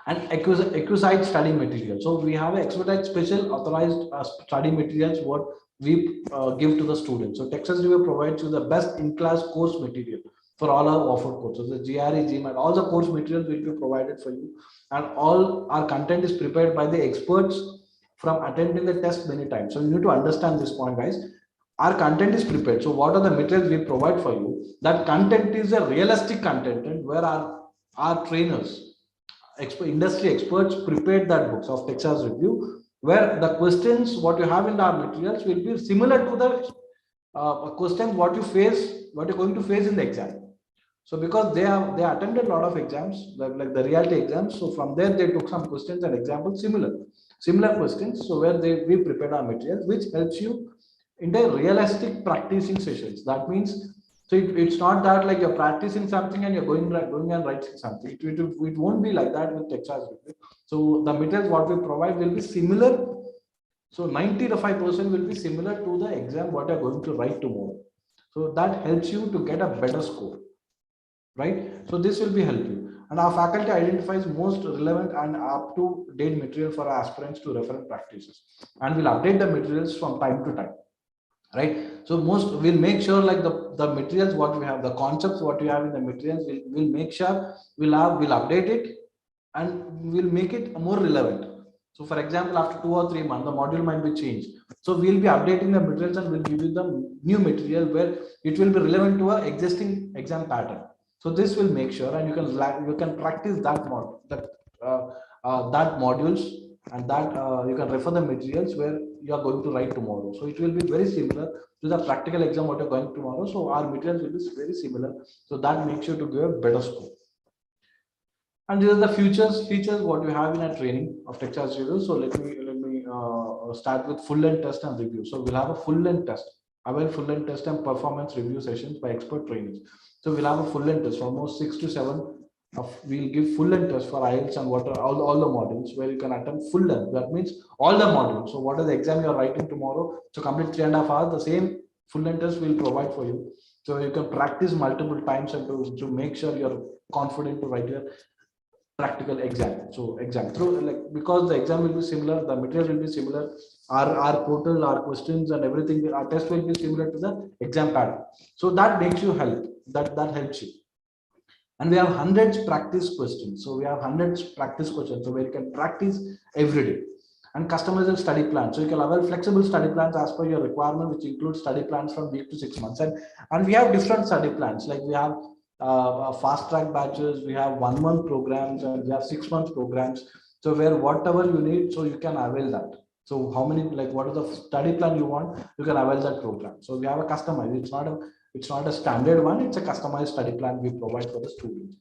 and acquisite study material. So we have expedite special authorized study materials what we give to the students. So Texas Review provides you the best in-class course material for all our offered courses. The GRE, GMAT, all the course materials will be provided for you, and all our content is prepared by the experts from attending the test many times. So you need to understand this point, guys. Our content is prepared. So what are the materials we provide for you? That content is a realistic content, and where our trainers, industry experts prepared that books of Texas Review, where the questions what you have in our materials will be similar to the questions what you're going to face in the exam. So because they attended a lot of exams, like the reality exams, so from there they took some questions and examples similar questions. So where we prepared our materials, which helps you in the realistic practicing sessions. That means, so it's not that like you're practicing something and you're going and writing something. It won't be like that with Texas Review. So the materials what we provide will be similar. So 95% will be similar to the exam what you're going to write tomorrow. So that helps you to get a better score, right? So this will be helping. And our faculty identifies most relevant and up-to-date material for our aspirants to refer and practices. And we'll update the materials from time to time, right? So we'll make sure like the materials what we have, the concepts what we have in the materials, we'll make sure we'll update it and we'll make it more relevant. So for example, after 2 or 3 months, the module might be changed. So we'll be updating the materials and we'll give you the new material where it will be relevant to our existing exam pattern. So this will make sure, and you can practice that modules, and that you can refer the materials where you are going to write tomorrow. So it will be very similar to the practical exam what you're going tomorrow. So our materials will be very similar. So that makes you to give a better score. And these are the features what you have in a training of Texas Review. So let me start with full length test and review. So we'll have a full length test, full length test and performance review sessions by expert trainers. So we'll have a full length test, almost 6 to 7. We'll give full length test for IELTS and all the modules where you can attempt full length. That means all the modules. So what is the exam you are writing tomorrow? So complete 3.5 hours. The same full length test we'll provide for you. So you can practice multiple times and to make sure you're confident to write your practical exam. So exam through, like, because the exam will be similar, the material will be similar, our portal, our questions and everything, our test will be similar to the exam pattern. So that makes you that helps you. And we have hundreds practice questions. So we have hundreds practice questions, so where you can practice every day. And customized study plans. So you can avail flexible study plans as per your requirement, which includes study plans from week to 6 months. And we have different study plans. Like we have fast track batches, we have 1 month programs, and we have 6 month programs. So where whatever you need, so you can avail that. So how many, like what is the study plan you want, you can avail that program. So we have a customized, it's not a standard one, it's a customized study plan we provide for the students.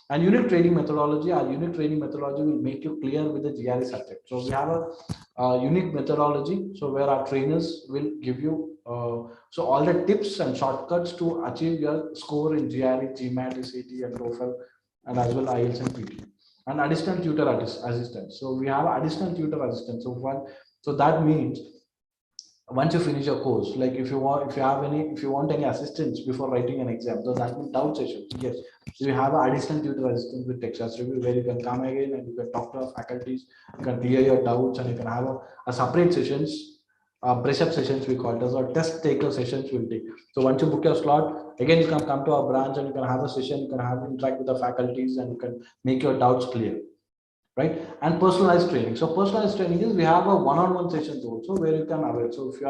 And unique training methodology, our unique training methodology will make you clear with the GRE subject. So we have a unique methodology, so where our trainers will give you so all the tips and shortcuts to achieve your score in GRE, GMAT, ACT, and TOEFL, and as well IELTS and PT. And additional tutor assistant. So we have additional tutor assistant. So that means once you finish your course, like if you want any assistance before writing an exam, so that means doubt sessions. Yes, so you have an additional tutor assistant with Texas Review where you can come again and you can talk to our faculties, you can clear your doubts, and you can have a separate sessions, brush up sessions we call it as, or test taker sessions will take. So once you book your slot, again you can come to our branch and you can have a session, you can interact with the faculties, and you can make your doubts clear. Right? And personalized training. So personalized training is we have a one-on-one sessions also where you can avail. So if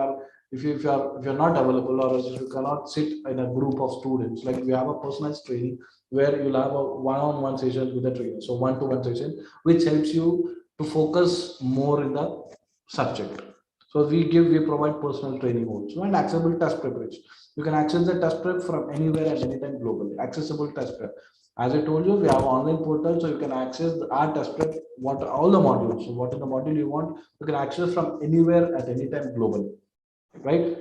you're not available, or if you cannot sit in a group of students, like we have a personalized training where you'll have a one-on-one session with the trainer. So one-to-one session, which helps you to focus more in the subject. So we provide personal training also, and accessible test preparation. You can access the test prep from anywhere at any time globally. Accessible test prep. As I told you, we have online portal, so you can access our test prep, all the modules. So what is the module you want, you can access from anywhere at any time globally, right?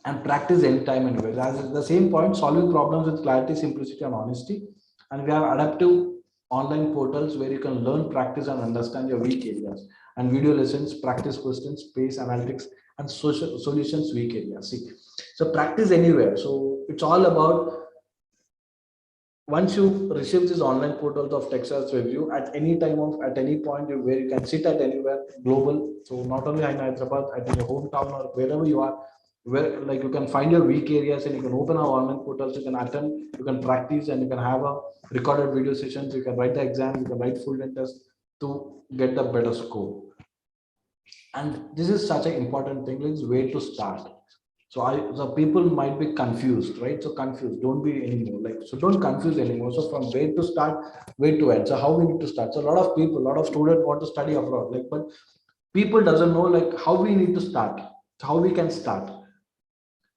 And practice anytime, anywhere. As the same point, solving problems with clarity, simplicity, and honesty. And we have adaptive online portals where you can learn, practice, and understand your weak areas. And video lessons, practice questions, space analytics, and social solutions weak areas. See, so practice anywhere. So it's all about once you receive these online portals of Texas review at any time of at any point where you can sit at anywhere global. So not only in Hyderabad, at your hometown or wherever you are, where like you can find your weak areas and you can open our online portals, you can attend, you can practice, and you can have a recorded video sessions, you can write the exam, you can write full test to get the better score. And this is such an important thing, is where to start. So people might be confused, right? So confused, don't be anymore. Like, so don't confuse anymore. So from where to start, where to end. So how we need to start. So a lot of people, a lot of students want to study abroad, like, but people doesn't know like how we need to start, how we can start.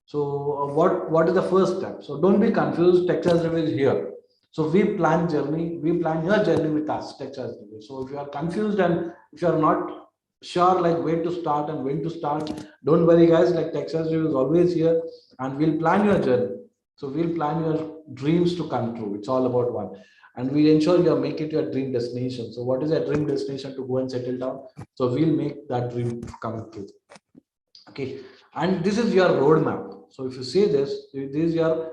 So what is the first step? So don't be confused. Texas Review is here. So we plan your journey with us, Texas Review. So if you are confused and if you are not sure like where to start and when to start, don't worry guys, like Texas Review is always here and we'll plan your journey. So we'll plan your dreams to come true. It's all about one. And we ensure you make it your dream destination. So what is a dream destination to go and settle down? So we'll make that dream come true. Okay, and this is your roadmap. So if you see this is your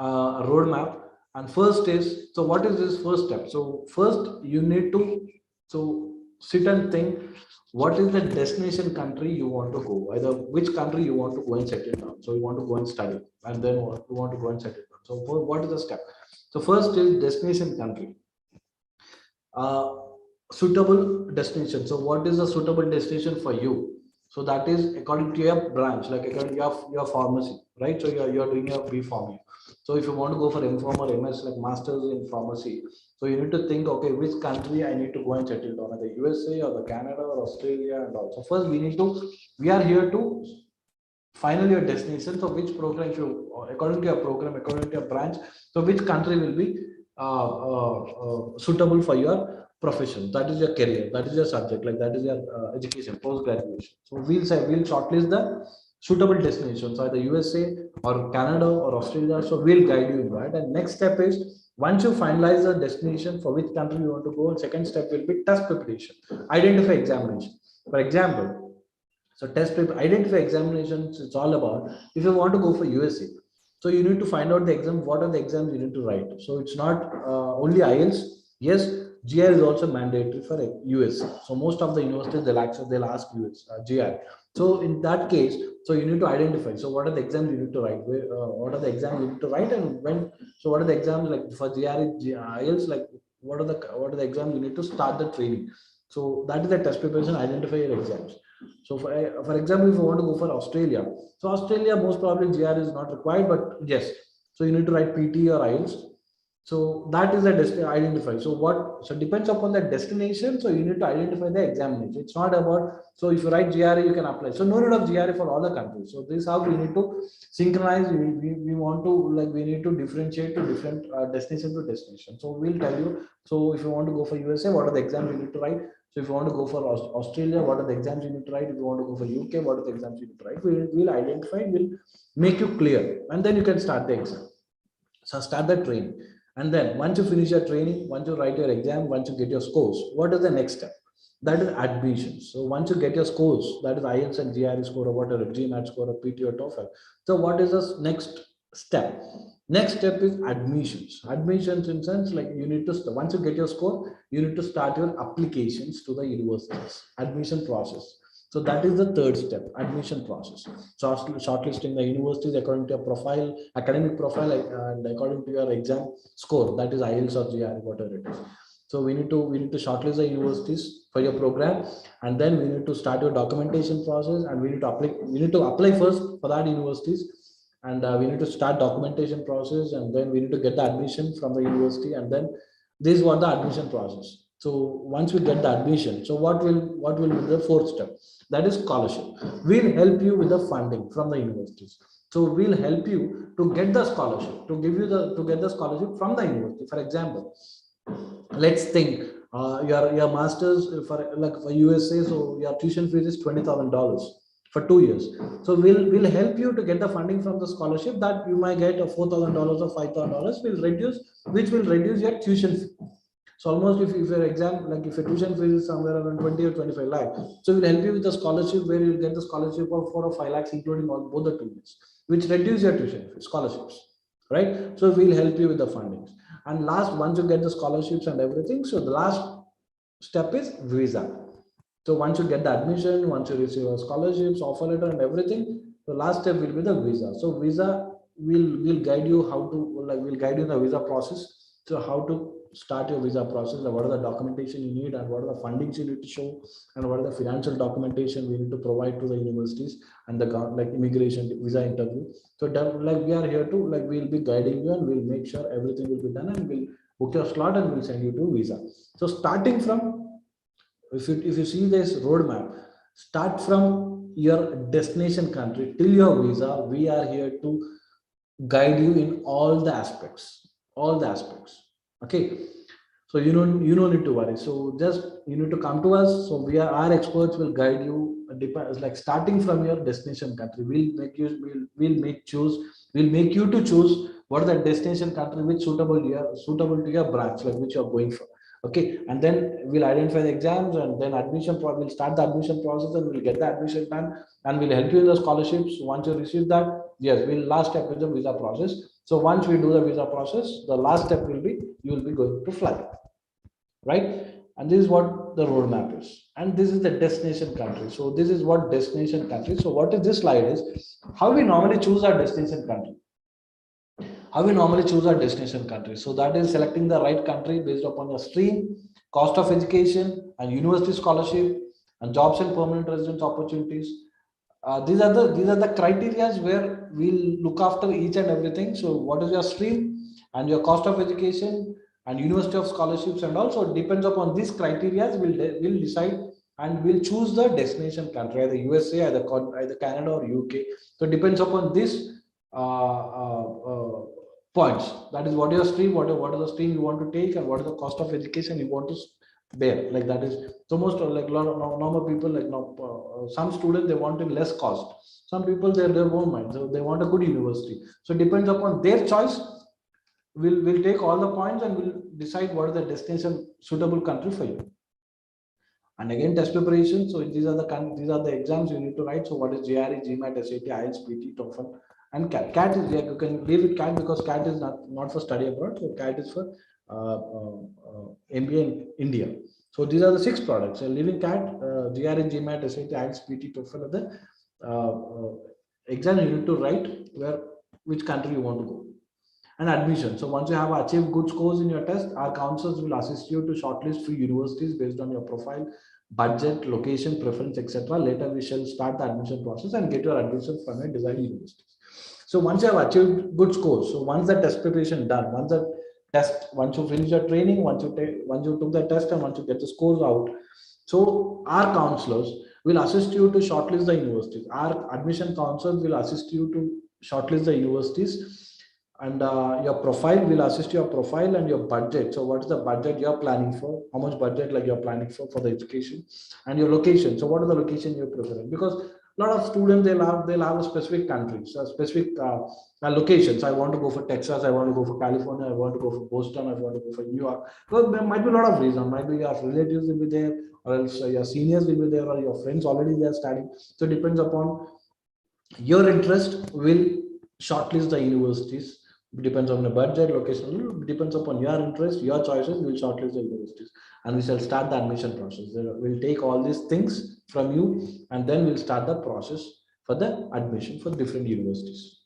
roadmap. And first is, so what is this first step? So first you need to sit and think, what is the destination country you want to go, either which country you want to go and settle down. So you want to go and study, and then you want to go and settle down. So what is the step? So first is destination country. Suitable destination. So what is a suitable destination for you? So that is according to your branch, like according to your pharmacy, right? So you're doing your B Pharm. So if you want to go for M.Pharm or MS, like masters in pharmacy, so you need to think, okay, which country I need to go and settle down, the USA or the Canada or Australia, and also first we are here to final your destination. So which program, if you according to your program, according to your branch, so which country will be suitable for your profession, that is your career, that is your subject, like that is your education, post graduation. So we'll shortlist the suitable destinations, either USA or Canada or Australia. So we'll guide you in that. And next step is, once you finalize the destination for which country you want to go, and second step will be test preparation, identify examination. For example, so test prep, identify examinations, it's all about, if you want to go for USA, so you need to find out the exam, what are the exams you need to write. So it's not only IELTS. Yes, GR is also mandatory for US. So most of the universities, they'll ask US GR. So in that case, so you need to identify, so what are the exams you need to write, what are the exams you need to write, and when. So what are the exams, like for GR, IELTS, like what are the exams you need to start the training. So that is the test preparation, identify your exams. So for example, if you want to go for Australia, so Australia most probably GR is not required, but yes, so you need to write PT or IELTS. So that is the identify. So depends upon the destination. So you need to identify the examination. It's not about, so if you write GRE, you can apply. So no need of GRE for all the countries. So this is how we need to synchronize. We want to, like, we need to differentiate to different destination to destination. So we'll tell you. So if you want to go for USA, what are the exams you need to write? So if you want to go for Australia, what are the exams you need to write? If you want to go for UK, what are the exams you need to write? We'll identify, we'll make you clear, and then you can start the exam. So start the training. And then once you finish your training, once you write your exam, once you get your scores, what is the next step? That is admissions. So once you get your scores, that is IELTS and GRE score or whatever, GMAT score or PT or TOEFL. So what is the next step? Next step is admissions. Admissions in sense, like you need to, once you get your score, you need to start your applications to the universities, admission process. So that is the third step, admission process. So shortlisting the universities according to your profile, academic profile, and according to your exam score, that is IELTS or GRE, whatever it is. So we need to shortlist the universities for your program, and then we need to start your documentation process, and we need to apply first for that universities, and we need to start documentation process, and then we need to get the admission from the university, and then this is what the admission process. So once we get the admission, so what will be the fourth step? That is scholarship. We'll help you with the funding from the universities. So we'll help you to get the scholarship, to get the scholarship from the university. For example, let's think your masters for USA, so your tuition fees is $20,000 for 2 years. So we'll help you to get the funding from the scholarship, that you might get a $4,000 or $5,000, which will reduce your tuition fee. So almost if your exam, like if your tuition fee is somewhere around 20 or 25 lakh, so we'll help you with the scholarship, where you'll get the scholarship of 4 or 5 lakhs, including both the 2 years, which reduce your tuition fee, scholarships, right? So we'll help you with the fundings. And last, once you get the scholarships and everything, so the last step is visa. So once you get the admission, once you receive a scholarships, offer letter and everything, the last step will be the visa. So visa will guide you how to, like, will guide you in the visa process. So how to start your visa process, what are the documentation you need, and what are the fundings you need to show, and what are the financial documentation we need to provide to the universities and the like immigration visa interview. So like we are here to, like, we'll be guiding you and we'll make sure everything will be done, and we'll book your slot and we'll send you to visa. So starting from, if you see this roadmap, start from your destination country till your visa. We are here to guide you in all the aspects, okay. So you don't need to worry. So just you need to come to us. So we are, our experts will guide you. Like starting from your destination country, we'll make you to choose what is the destination country which suitable to your branch, like which you are going for. Okay, and then we'll identify the exams, and then we'll start the admission process, and we'll get the admission done, and we'll help you in the scholarships. Once you receive that, yes, we'll last step with the visa process. So once we do the visa process, the last step will be you will be going to fly, right? And this is what the roadmap is, and this is the destination country. So this is what destination country. So what is this slide is how we normally choose our destination country. How we normally choose our destination country. So that is selecting the right country based upon your stream, cost of education, and university scholarship, and jobs and permanent residence opportunities. These are the criteria where we'll look after each and everything. So what is your stream and your cost of education and university of scholarships, and also depends upon these criteria we'll decide and we'll choose the destination country, either USA, either Canada or UK. So it depends upon this points. That is what your stream, what is the stream you want to take, and what is the cost of education you want to bear. Like that is so most like a lot of normal people, like some students they want in less cost. Some people they won't mind, so they want a good university. So it depends upon their choice. We'll take all the points and we'll decide what is the destination suitable country for you. And again, test preparation. So these are the exams you need to write. So what is GRE, GMAT, SAT, IELTS, PT, TOEFL, and CAT. CAT is, yeah, you can leave it CAT because CAT is not for study abroad. So CAT is for MBA in India. So these are the 6 products. So leaving CAT, GRE, GMAT, SAT, IELTS, PT, TOEFL are the exam you need to write which country you want to go. And admission. So once you have achieved good scores in your test, our counselors will assist you to shortlist few universities based on your profile, budget, location, preference, etc. Later, we shall start the admission process and get your admission from your desired universities. So once you have achieved good scores, so once the test preparation done, once you finish your training, once you took the test, and once you get the scores out, so our counselors will assist you to shortlist the universities. Our admission counselors will assist you to shortlist the universities, and your profile will assist your profile and your budget. So what is the budget you're planning for, how much budget like you're planning for the education, and your location. So what is the location you're preferring? Because a lot of students they'll have a specific country, so specific locations. I want to go for Texas, I want to go for California, I want to go for Boston, I want to go for New York. So there might be a lot of reasons. Might be your relatives will be there, or else your seniors will be there, or your friends already they are studying. So it depends upon your interest will shortlist the universities. It depends on the budget, location, depends upon your interest, your choices, we'll shortlist the universities, and we shall start the admission process. We'll take all these things from you, and then we'll start the process for the admission for different universities.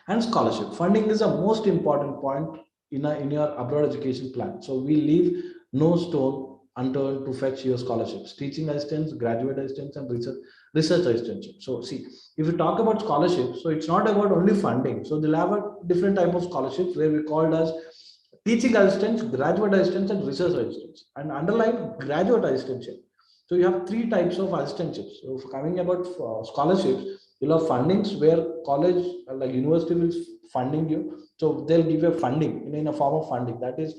And scholarship funding is the most important point in your abroad education plan. So we leave no stone unturned to fetch your scholarships, teaching assistants, graduate assistants, and research assistants. So see, if you talk about scholarships, so it's not about only funding. So they'll have a different type of scholarships where we called as teaching assistants, graduate assistants, and research assistants. And underline graduate assistantship. So you have 3 types of assistantships. So coming about scholarships, you'll have fundings where college like university will funding you. So they'll give you funding in a form of funding, that is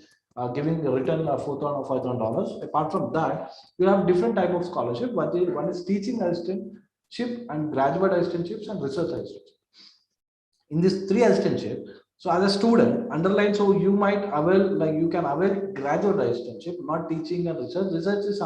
giving a return of $4,000 or $5,000. Apart from that, you have different type of scholarship. One is teaching assistantship, and graduate assistantships, and research assistantship. In these 3 assistantship, so as a student, underline, so you might avail, like you can avail graduate assistantship, not teaching and research. Research is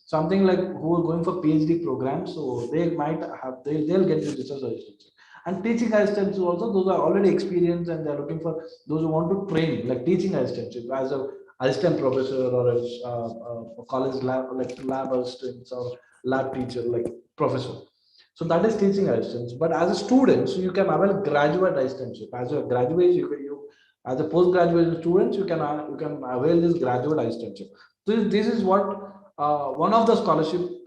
something like who are going for PhD programs, so they might have, they'll get the research assistantship. And teaching assistants also, those are already experienced and they're looking for those who want to train, like teaching assistants as a assistant professor or as a college lab, like lab assistants or lab teacher, like professor. So that is teaching assistants. But as a student, so you can avail graduate assistantship. As a graduate, you as a postgraduate student, you can avail this graduate assistantship. So this is what one of the scholarship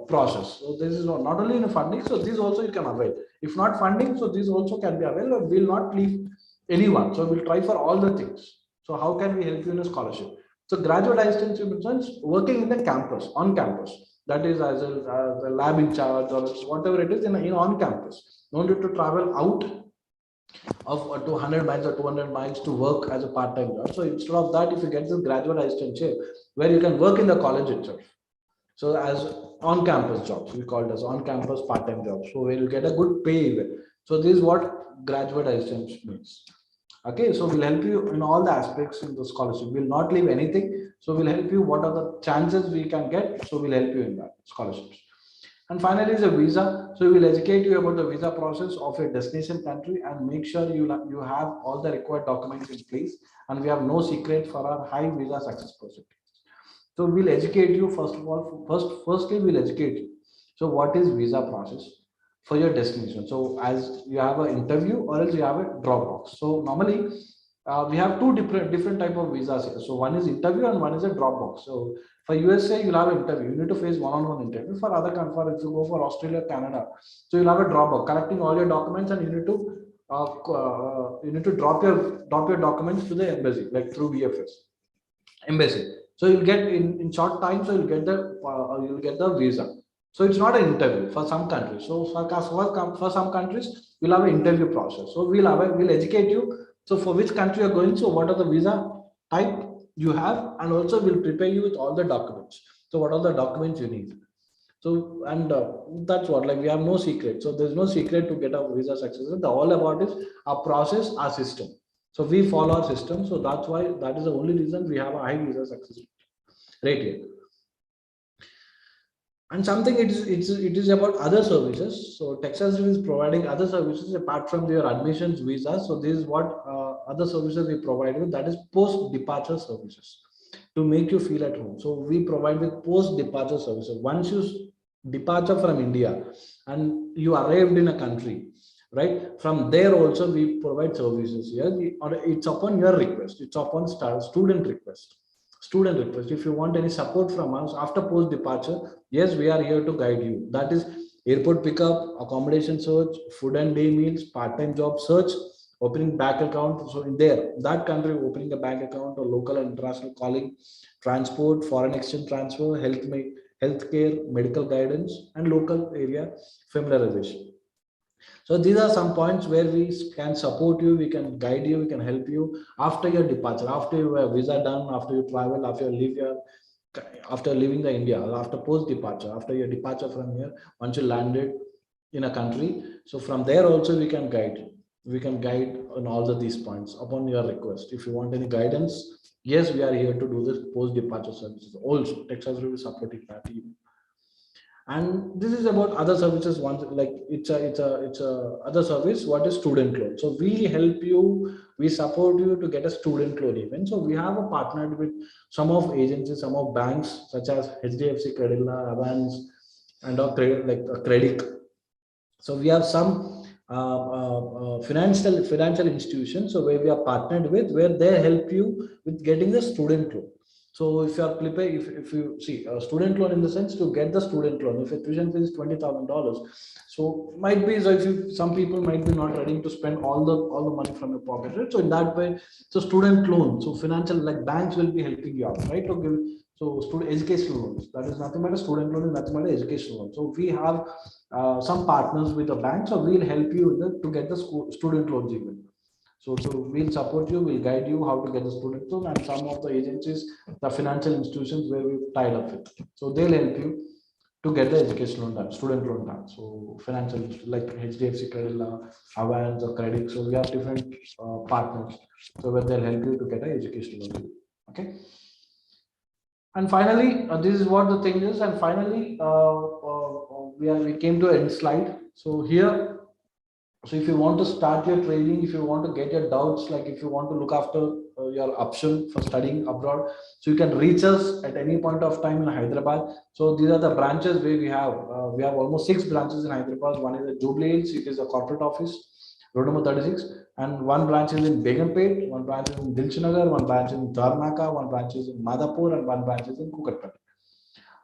process. So this is not only in funding, so this also you can avail. If not funding, so this also can be available. We'll not leave anyone. So we'll try for all the things. So how can we help you in a scholarship? So graduate assistantship means working in the campus, on campus. That is as a lab in charge or whatever it is in on campus. No need to travel out of 200 miles or 200 miles to work as a part-time job. So instead of that, if you get this graduate assistantship where you can work in the college itself. So as on-campus jobs, we call it as on-campus part-time jobs. So where you get a good pay even. So this is what graduate assistantship means. Okay, so we'll help you in all the aspects in the scholarship. We'll not leave anything. So we'll help you. What are the chances we can get? So we'll help you in that scholarships. And finally is a visa. So we will educate you about the visa process of your destination country and make sure you have all the required documents in place. And we have no secret for our high visa success percentage. So we'll educate you first of all. Firstly, we'll educate you. So what is visa process for your destination? So as you have an interview or else you have a Dropbox. So normally we have two different type of visas here. So one is interview and one is a Dropbox. So for USA, you'll have an interview. You need to face one-on-one interview. For other countries, if you go for Australia, Canada, so you'll have a Dropbox, collecting all your documents, and you need to drop your documents to the embassy, like through VFS embassy. So you'll get in short time. So you'll get the visa. So it's not an interview for some countries. So for some countries, we'll have an interview process. So we'll educate you. So for which country you're going, so what are the visa type you have, and also we'll prepare you with all the documents. So what are the documents you need? So and that's what, like, we have no secret. So there's no secret to get a visa success. The all about is our process, our system. So we follow our system. So that's why that is the only reason we have a high visa success rate here. And something it is about other services. So Texas is providing other services apart from their admissions visa. So this is what other services we provide with, that is post departure services to make you feel at home. So we provide with post departure services. Once you departure from India and you arrived in a country, right, from there also we provide services here. It's upon your request, it's upon student request. If you want any support from us after post departure, yes, we are here to guide you. That is airport pickup, accommodation search, food and day meals, part-time job search, opening bank account. So in that country, opening a bank account or local and international calling, transport, foreign exchange transfer, healthcare, medical guidance, and local area familiarization. So these are some points where we can support you, we can guide you, we can help you after your departure, after your visa done, after you travel, after leaving the India, after post departure, after your departure from here, once you landed in a country. So from there also we can guide you. We can guide on all of these points upon your request. If you want any guidance, yes, we are here to do this post departure services. Also, Texas will be supporting that even. And this is about other services. One, like it's a other service. What is student loan? So we help you, we support you to get a student loan even. So we have a partnered with some of agencies, some of banks such as HDFC, Credila, Avance, and Credit. So we have some financial institutions, so where we are partnered with, where they help you with getting the student loan. So if you are if you see a student loan, in the sense, to get the student loan, if a tuition fee is $20,000, so might be, so if some people might be not ready to spend all the money from your pocket, right? So in that way, so student loan, so financial, like banks will be helping you out, right? To give, so student educational loans, that is nothing but a student loan, is nothing but an educational loan. So we have some partners with the bank, so we'll help you to get the student loans even. So we'll support you, we'll guide you how to get the student loan, and some of the agencies, the financial institutions where we've tied up with, so they'll help you to get the education loan done, student loan done. So financial, like HDFC, Credila, Avance, or Credit. So we have different partners, so where they'll help you to get an education loan. Okay. And finally, this is what the thing is. And finally, we came to a end slide. So here So if you want to start your training, if you want to get your doubts, like if you want to look after your option for studying abroad, so you can reach us at any point of time in Hyderabad. So these are the branches where we have almost 6 branches in Hyderabad. One is at Jubilee Hills, it is a corporate office, road number 36, and one branch is in Begumpet, one branch is in Dilshanagar, one branch is in Dharnaka, one branch is in Madhapur, and one branch is in Kukatpally.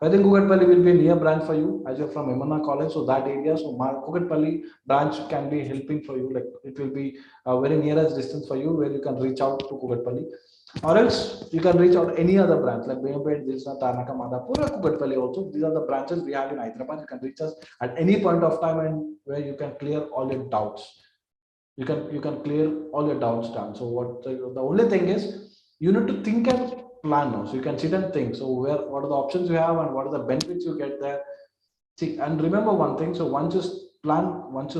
I think Kukatpally will be a near branch for you as you're from MNR College, so that area. So Kukatpally branch can be helping for you. Like it will be a very nearest distance for you where you can reach out to Kukatpally, or else you can reach out any other branch like Begumpet, Dilshana, Tarnaka, Madhapur, or Kukatpally also. These are the branches we have in Hyderabad. You can reach us at any point of time and where you can clear all your doubts. You can clear all your doubts down. So what the only thing is you need to think and plan now. So you can sit and think. So what are the options you have and what are the benefits you get there? See, and remember one thing. So once you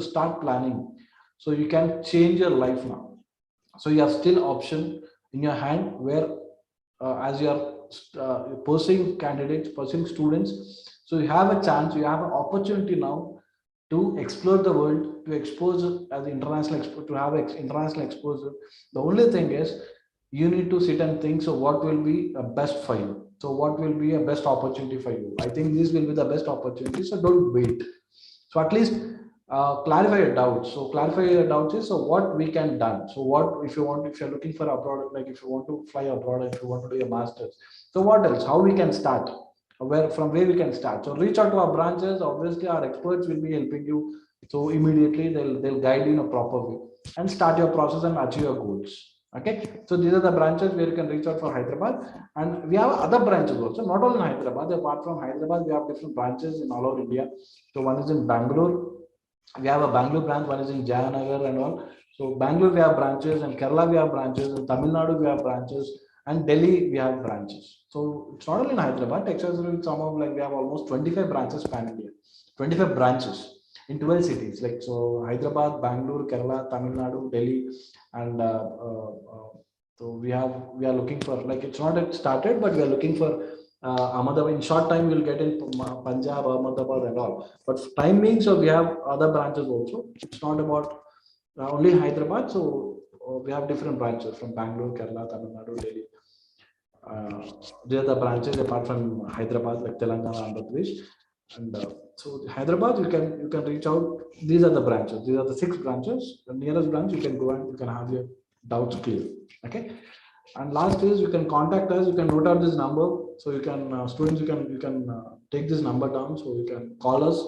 start planning, so you can change your life now. So you have still option in your hand where as you are pursuing students. So you have a chance, you have an opportunity now to explore the world, to expose as international to have international exposure. The only thing is you need to sit and think. So what will be best for you? So what will be a best opportunity for you? I think this will be the best opportunity. So don't wait. So at least clarify your doubts. So clarify your doubts is so what we can done. So what if you're looking for abroad, like if you want to fly abroad, if you want to do a master's. So what else? How we can start? Where we can start? So reach out to our branches. Obviously, our experts will be helping you. So immediately they'll guide you in a proper way and start your process and achieve your goals. Okay. So these are the branches where you can reach out for Hyderabad, and we have other branches also. Not only in Hyderabad. Apart from Hyderabad, we have different branches in all over India. So one is in Bangalore. We have a Bangalore branch, one is in Jayanagar and all. So Bangalore we have branches, and Kerala we have branches, and Tamil Nadu we have branches, and Delhi we have branches. So it's not only in Hyderabad, Texas is some of like we have almost 25 branches pan India, 25 branches in 12 cities. Like so Hyderabad, Bangalore, Kerala, Tamil Nadu, Delhi, and so we are looking for, like it's not yet started, but we are looking for Ahmedabad. In short time, we'll get in Punjab, Ahmedabad, and all. But time being, so we have other branches also. It's not about only Hyderabad. So we have different branches from Bangalore, Kerala, Tamil Nadu, Delhi. There are the branches apart from Hyderabad, like Telangana, Andhra Pradesh, and so Hyderabad, you can reach out. These are the branches. These are the 6 branches. The nearest branch you can go and you can have your doubts clear. Okay. And last is you can contact us. You can note out this number. So you can students you can take this number down. So you can call us.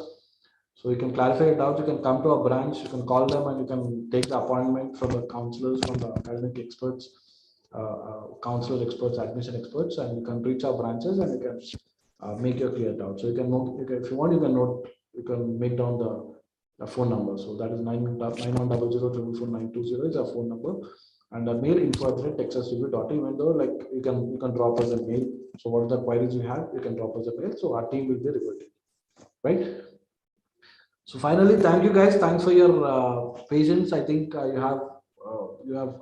So you can clarify your doubts. You can come to our branch. You can call them and you can take the appointment from the counselors, from the academic experts, counselor experts, admission experts, and you can reach our branches and you can make your clear doubt. So if you want, you can make down the phone number. So that is 9100444920 is our phone number, and the mail info@texasreview.in. Even though like you can drop us a mail. So what are the queries you have, you can drop us a mail. So our team will be reverting. Right. So finally, thank you guys. Thanks for your patience. I think you have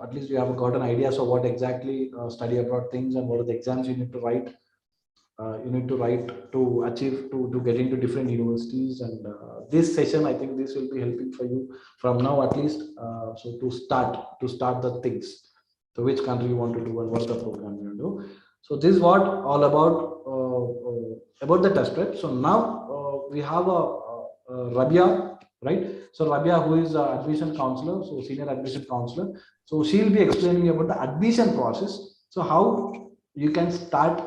at least you have got an idea of what exactly study abroad things and what are the exams you need to write. To achieve to get into different universities, and this session I think this will be helping for you from now at least. So to start the things. So which country you want to do and what the program you do. So this is what all about the test prep. So now we have Rabia, right? So Rabia, who is admission counselor, so senior admission counselor. So she will be explaining about the admission process. So how you can start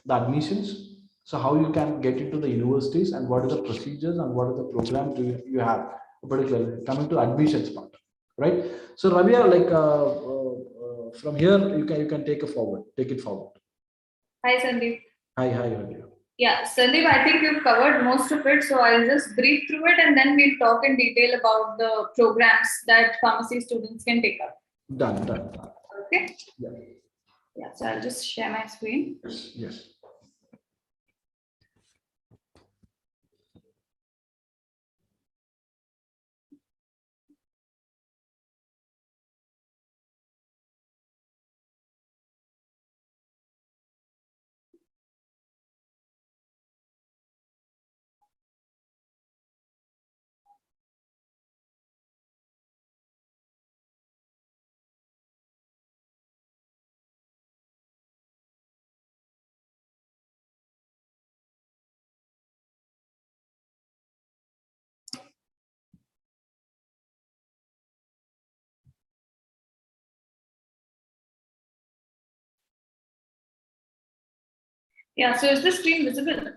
the admissions. So how you can get into the universities and what are the procedures and what are the programs you have, particularly coming to admissions part, right? So Rabia, like from here you can take it forward. Hi, Sandeep. Hi, Rabia. Yeah, Sandeep, I think you've covered most of it. So I'll just brief through it and then we'll talk in detail about the programs that pharmacy students can take up. Done. Okay. Yeah. Yeah, so I'll just share my screen. Yes. Yeah, so is the screen visible?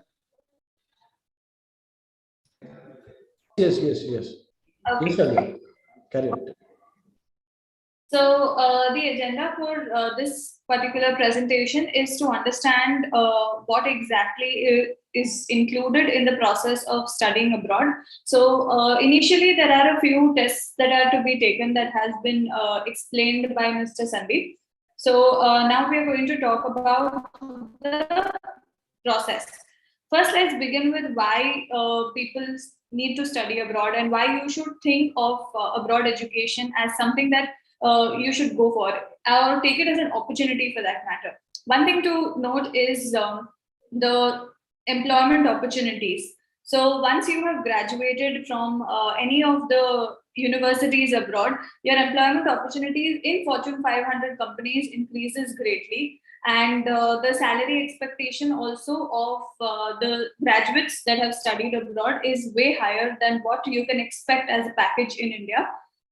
Yes, yes, yes. Okay. Yes, Shali. Carry on. So the agenda for this particular presentation is to understand what exactly is included in the process of studying abroad. So initially there are a few tests that are to be taken that has been explained by Mr. Sandeep. So now we are going to talk about the process. First, let's begin with why people need to study abroad and why you should think of abroad education as something that you should go for or take it as an opportunity for that matter. One thing to note is the employment opportunities. So once you have graduated from any of the universities abroad, your employment opportunities in Fortune 500 companies increases greatly, and the salary expectation also of the graduates that have studied abroad is way higher than what you can expect as a package in India.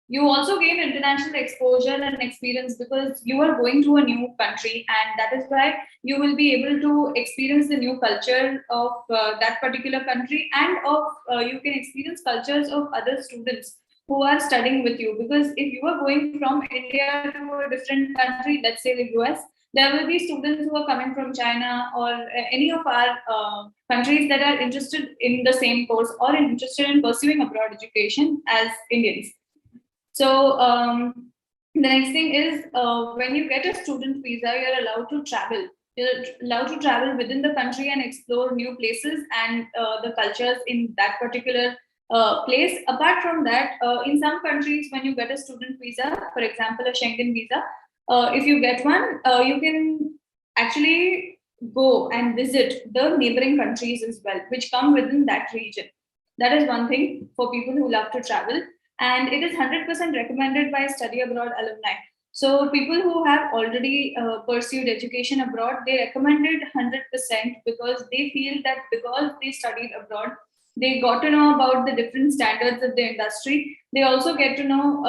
You also gain international exposure and experience because you are going to a new country, and that is why you will be able to experience the new culture of that particular country, and of you can experience cultures of other students who are studying with you. Because if you are going from India to a different country, let's say the US, there will be students who are coming from China or any of our countries that are interested in the same course or interested in pursuing abroad education as Indians. So the next thing is when you get a student visa, you're allowed to travel. You're allowed to travel within the country and explore new places and the cultures in that particular place. Apart from that, in some countries, when you get a student visa, for example, a Schengen visa, if you get one, you can actually go and visit the neighboring countries as well, which come within that region. That is one thing for people who love to travel, and it is 100% recommended by study abroad alumni. So people who have already pursued education abroad, they recommend it 100% because they feel that because they studied abroad, they got to know about the different standards of the industry. They also get to know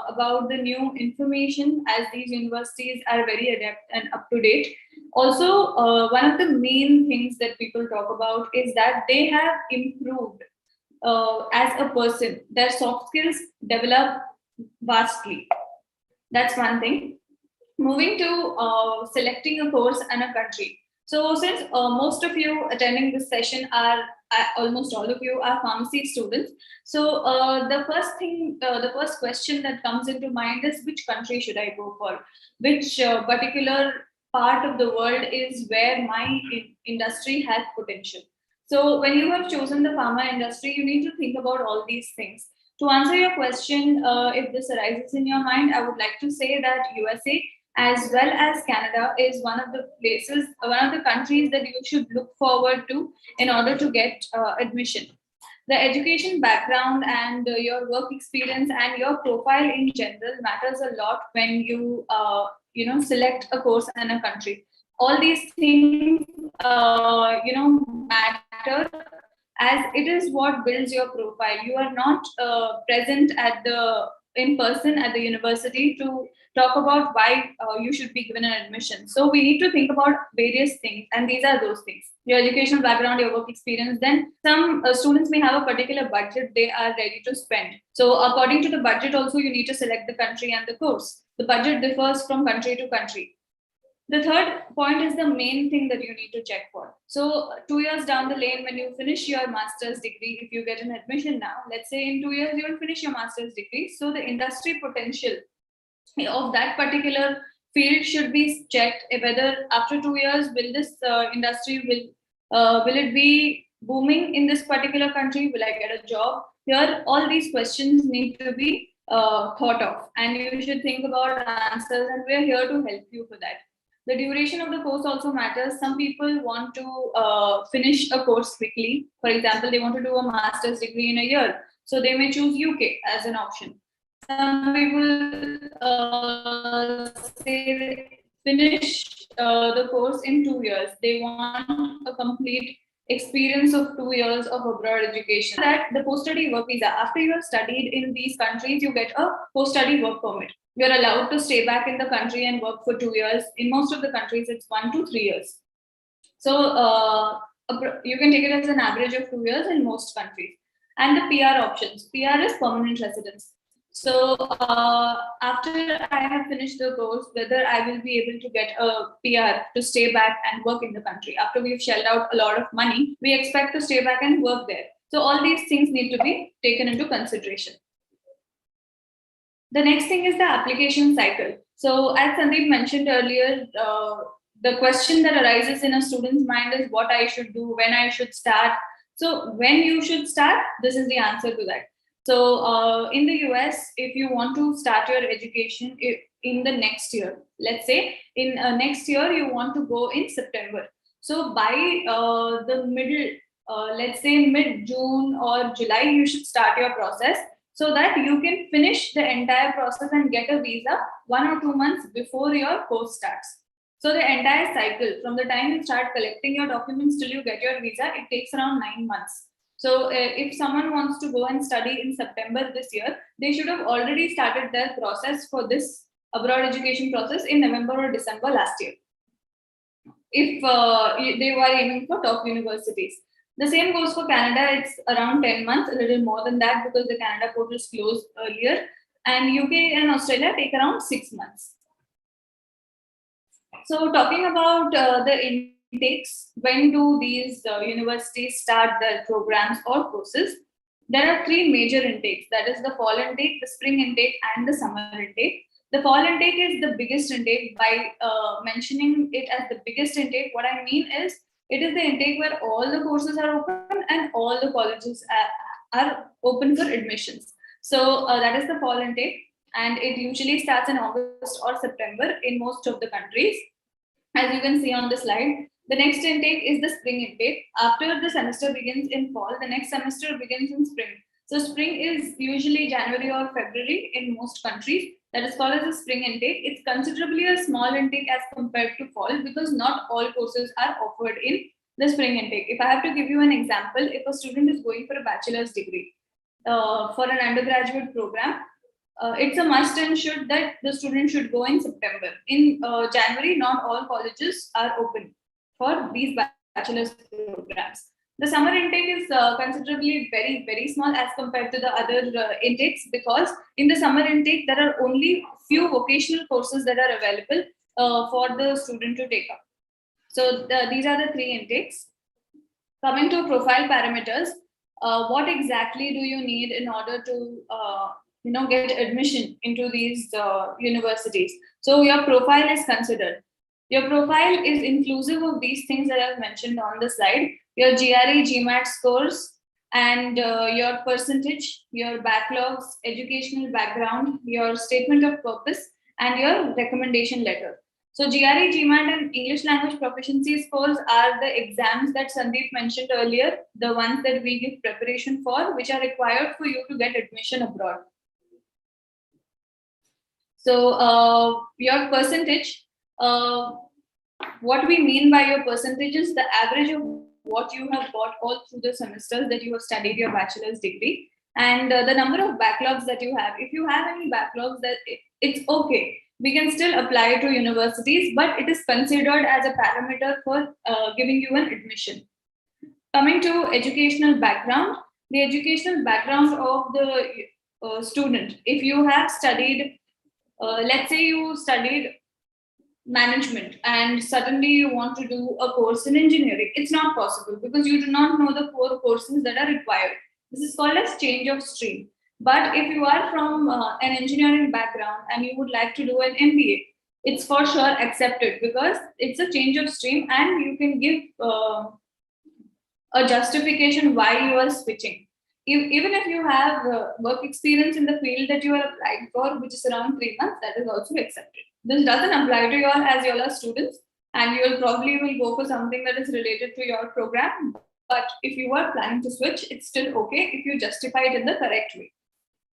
about the new information, as these universities are very adept and up to date. Also, one of the main things that people talk about is that they have improved as a person. Their soft skills develop vastly. That's one thing. Moving to selecting a course and a country. So since most of you attending this session are almost all of you are pharmacy students, so the first question that comes into mind is, which country should I go for? Which particular part of the world is where my industry has potential? So when you have chosen the pharma industry, you need to think about all these things. To answer your question, if this arises in your mind, I would like to say that USA as well as Canada is one of the places, one of the countries that you should look forward to in order to get admission. The education background and your work experience and your profile in general matters a lot when you select a course and a country. All these things matter, as it is what builds your profile. You are not present at the in person at the university to talk about why you should be given an admission. So we need to think about various things, and these are those things: your educational background, your work experience. Then some students may have a particular budget they are ready to spend. So according to the budget, also you need to select the country and the course. The budget differs from country to country. The third point is the main thing that you need to check for. So 2 years down the lane, when you finish your master's degree, if you get an admission now, let's say in 2 years you will finish your master's degree. So the industry potential of that particular field should be checked. Whether after 2 years will this industry will it be booming in this particular country? Will I get a job here? All these questions need to be thought of, and you should think about answers, and we're here to help you for that. The duration of the course also matters. Some people want to finish a course quickly. For example, they want to do a master's degree in a year, so they may choose UK as an option. Some people say finish the course in 2 years. They want a complete experience of 2 years of abroad education. That the post-study work visa, after you have studied in these countries, you get a post-study work permit. You're allowed to stay back in the country and work for 2 years. In most of the countries, it's 1 to 3 years. So you can take it as an average of 2 years in most countries. And the PR options. PR is permanent residence. So after I have finished the course, whether I will be able to get a PR to stay back and work in the country. After we've shelled out a lot of money, we expect to stay back and work there. So all these things need to be taken into consideration. The next thing is the application cycle. So as Sandeep mentioned earlier, the question that arises in a student's mind is what I should do, when I should start. So when you should start, this is the answer to that. So in the US, if you want to start your education in the next year, let's say in next year, you want to go in September. So by the middle, let's say mid-June or July, you should start your process so that you can finish the entire process and get a visa 1 or 2 months before your course starts. So the entire cycle, from the time you start collecting your documents till you get your visa, it takes around 9 months. So if someone wants to go and study in September this year, they should have already started their process for this abroad education process in November or December last year, if they were aiming for top universities. The same goes for Canada. It's around 10 months, a little more than that because the Canada portals closed earlier. And UK and Australia take around 6 months. So talking about the intakes, when do these universities start their programs or courses? There are 3 major intakes. That is the fall intake, the spring intake, and the summer intake. The fall intake is the biggest intake. By mentioning it as the biggest intake, what I mean is it is the intake where all the courses are open and all the colleges are open for admissions. So that is the fall intake, and it usually starts in August or September in most of the countries. As you can see on the slide, the next intake is the spring intake. After the semester begins in fall, the next semester begins in spring. So spring is usually January or February in most countries. That is called as a spring intake. It's considerably a small intake as compared to fall because not all courses are offered in the spring intake. If I have to give you an example, if a student is going for a bachelor's degree for an undergraduate program, it's a must and should that the student should go in September. In January, not all colleges are open for these bachelor's programs. The summer intake is considerably very, very small as compared to the other intakes because in the summer intake, there are only few vocational courses that are available for the student to take up. So these are the 3 intakes. Coming to profile parameters, what exactly do you need in order to get admission into these universities? So your profile is considered. Your profile is inclusive of these things that I've mentioned on the slide: your GRE, GMAT scores, and your percentage, your backlogs, educational background, your statement of purpose, and your recommendation letter. So GRE, GMAT, and English language proficiency scores are the exams that Sandeep mentioned earlier, the ones that we give preparation for, which are required for you to get admission abroad. So your percentage, what we mean by your percentage is the average of what you have got all through the semesters that you have studied your bachelor's degree, and the number of backlogs that you have. If you have any backlogs, that it's okay. We can still apply to universities, but it is considered as a parameter for giving you an admission. Coming to educational background, the educational background of the student. If you have studied, let's say you studied management and suddenly you want to do a course in engineering, it's not possible because you do not know the 4 courses that are required. This is called as change of stream. But if you are from an engineering background and you would like to do an MBA, it's for sure accepted because it's a change of stream and you can give a justification why you are switching. Even if you have work experience in the field that you are applying for, which is around 3 months, that is also accepted. This doesn't apply to you all as you all are students, and you will probably go for something that is related to your program. But if you are planning to switch, it's still okay if you justify it in the correct way.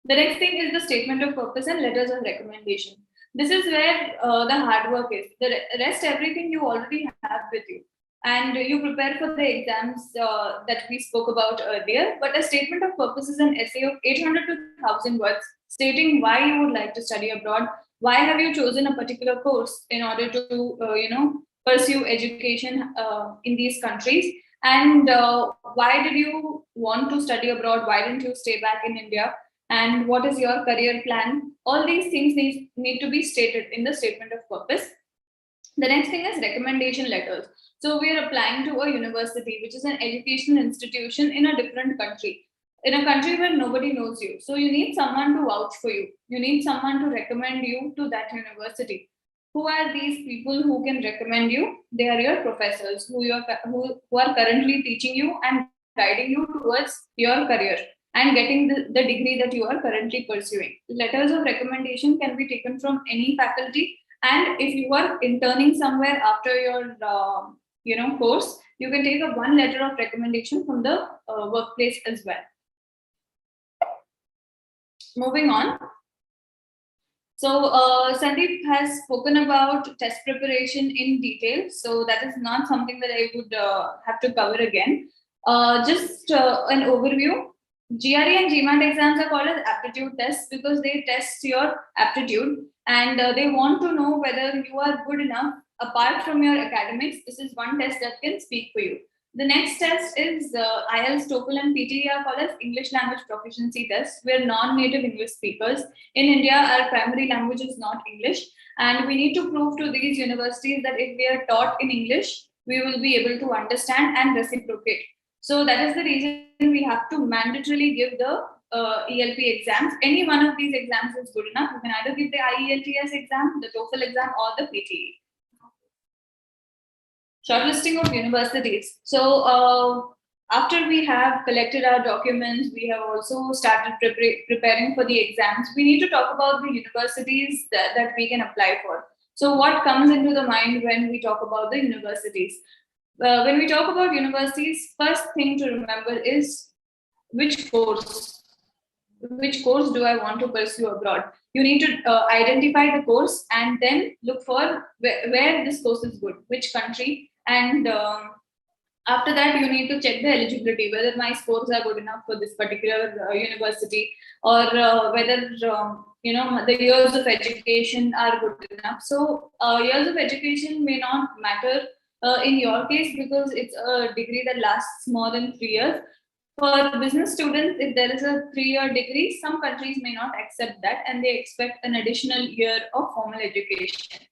The next thing is the statement of purpose and letters of recommendation. This is where the hard work is. The rest, everything you already have with you. And you prepare for the exams that we spoke about earlier. But a statement of purpose is an essay of 800 to 1,000 words stating why you would like to study abroad. Why have you chosen a particular course in order to, pursue education in these countries, and why did you want to study abroad? Why didn't you stay back in India? And what is your career plan? All these things need to be stated in the statement of purpose. The next thing is recommendation letters. So we are applying to a university, which is an educational institution in a different country, in a country where nobody knows you. So you need someone to vouch for you. You need someone to recommend you to that university. Who are these people who can recommend you? They are your professors who are currently teaching you and guiding you towards your career and getting the degree that you are currently pursuing. Letters of recommendation can be taken from any faculty, and if you are interning somewhere after your course, you can take a one letter of recommendation from the workplace as well. Moving on. So Sandeep has spoken about test preparation in detail, so that is not something that I would have to cover again. Just an overview. GRE and GMAT exams are called as aptitude tests because they test your aptitude, and they want to know whether you are good enough apart from your academics. This is one test that can speak for you. The next test is IELTS, TOEFL, and PTE are called as English language proficiency tests. We're non-native English speakers. In India, our primary language is not English, and we need to prove to these universities that if we are taught in English, we will be able to understand and reciprocate. So that is the reason we have to mandatorily give the ELP exams. Any one of these exams is good enough. You can either give the IELTS exam, the TOEFL exam, or the PTE. Shortlisting of universities. So after we have collected our documents, we have also started preparing for the exams. We need to talk about the universities that we can apply for. So what comes into the mind when we talk about the universities? When we talk about universities, first thing to remember is which course do I want to pursue abroad? You need to identify the course and then look for where this course is good, which country, and after that you need to check the eligibility, whether my scores are good enough for this particular university, or whether the years of education are good enough. So years of education may not matter in your case because it's a degree that lasts more than 3 years. For business students, if there is a 3-year degree, some countries may not accept that and they expect an additional year of formal education.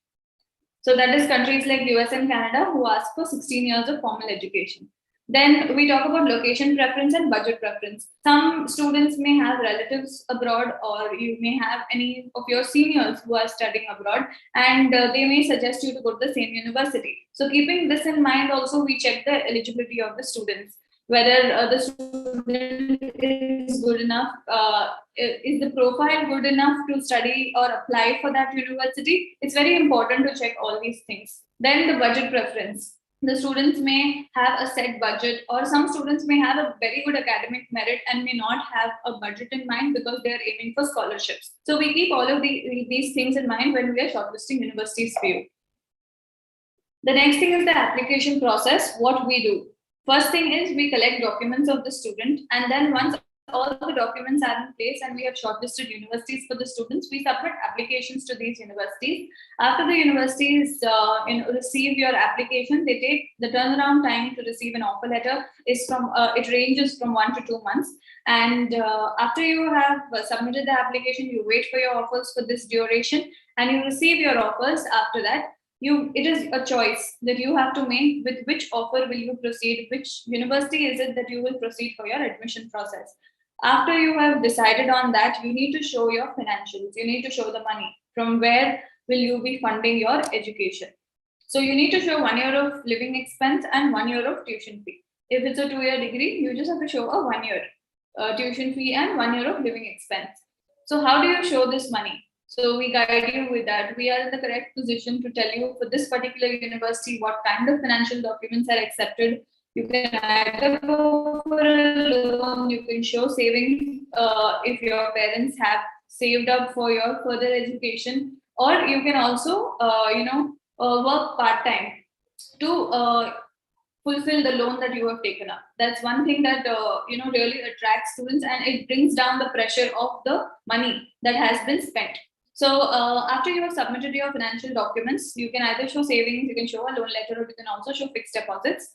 So that is countries like US and Canada who ask for 16 years of formal education. Then we talk about location preference and budget preference. Some students may have relatives abroad, or you may have any of your seniors who are studying abroad, and they may suggest you to go to the same university. So keeping this in mind, also we check the eligibility of the students, whether the student is good enough, is the profile good enough to study or apply for that university. It's very important to check all these things. Then the budget preference. The students may have a set budget, or some students may have a very good academic merit and may not have a budget in mind because they are aiming for scholarships. So we keep all of these things in mind when we are shortlisting universities for you. The next thing is the application process. What we do. First thing is we collect documents of the student, and then once all the documents are in place and we have shortlisted universities for the students, we submit applications to these universities. After the universities receive your application, they take the turnaround time to receive an offer letter is from it ranges from 1 to 2 months. And after you have submitted the application, you wait for your offers for this duration, and you receive your offers after that. It is a choice that you have to make with which offer will you proceed, which university is it that you will proceed for your admission process. After you have decided on that, you need to show your financials. You need to show the money. From where will you be funding your education? So you need to show 1 year of living expense and 1 year of tuition fee. If it's a 2-year degree, you just have to show a 1 year tuition fee and 1 year of living expense. So how do you show this money? So we guide you with that. We are in the correct position to tell you for this particular university what kind of financial documents are accepted. You can either go for a loan, you can show savings if your parents have saved up for your further education, or you can also work part-time to fulfill the loan that you have taken up. That's one thing that really attracts students, and it brings down the pressure of the money that has been spent. So after you have submitted your financial documents, you can either show savings, you can show a loan letter, or you can also show fixed deposits.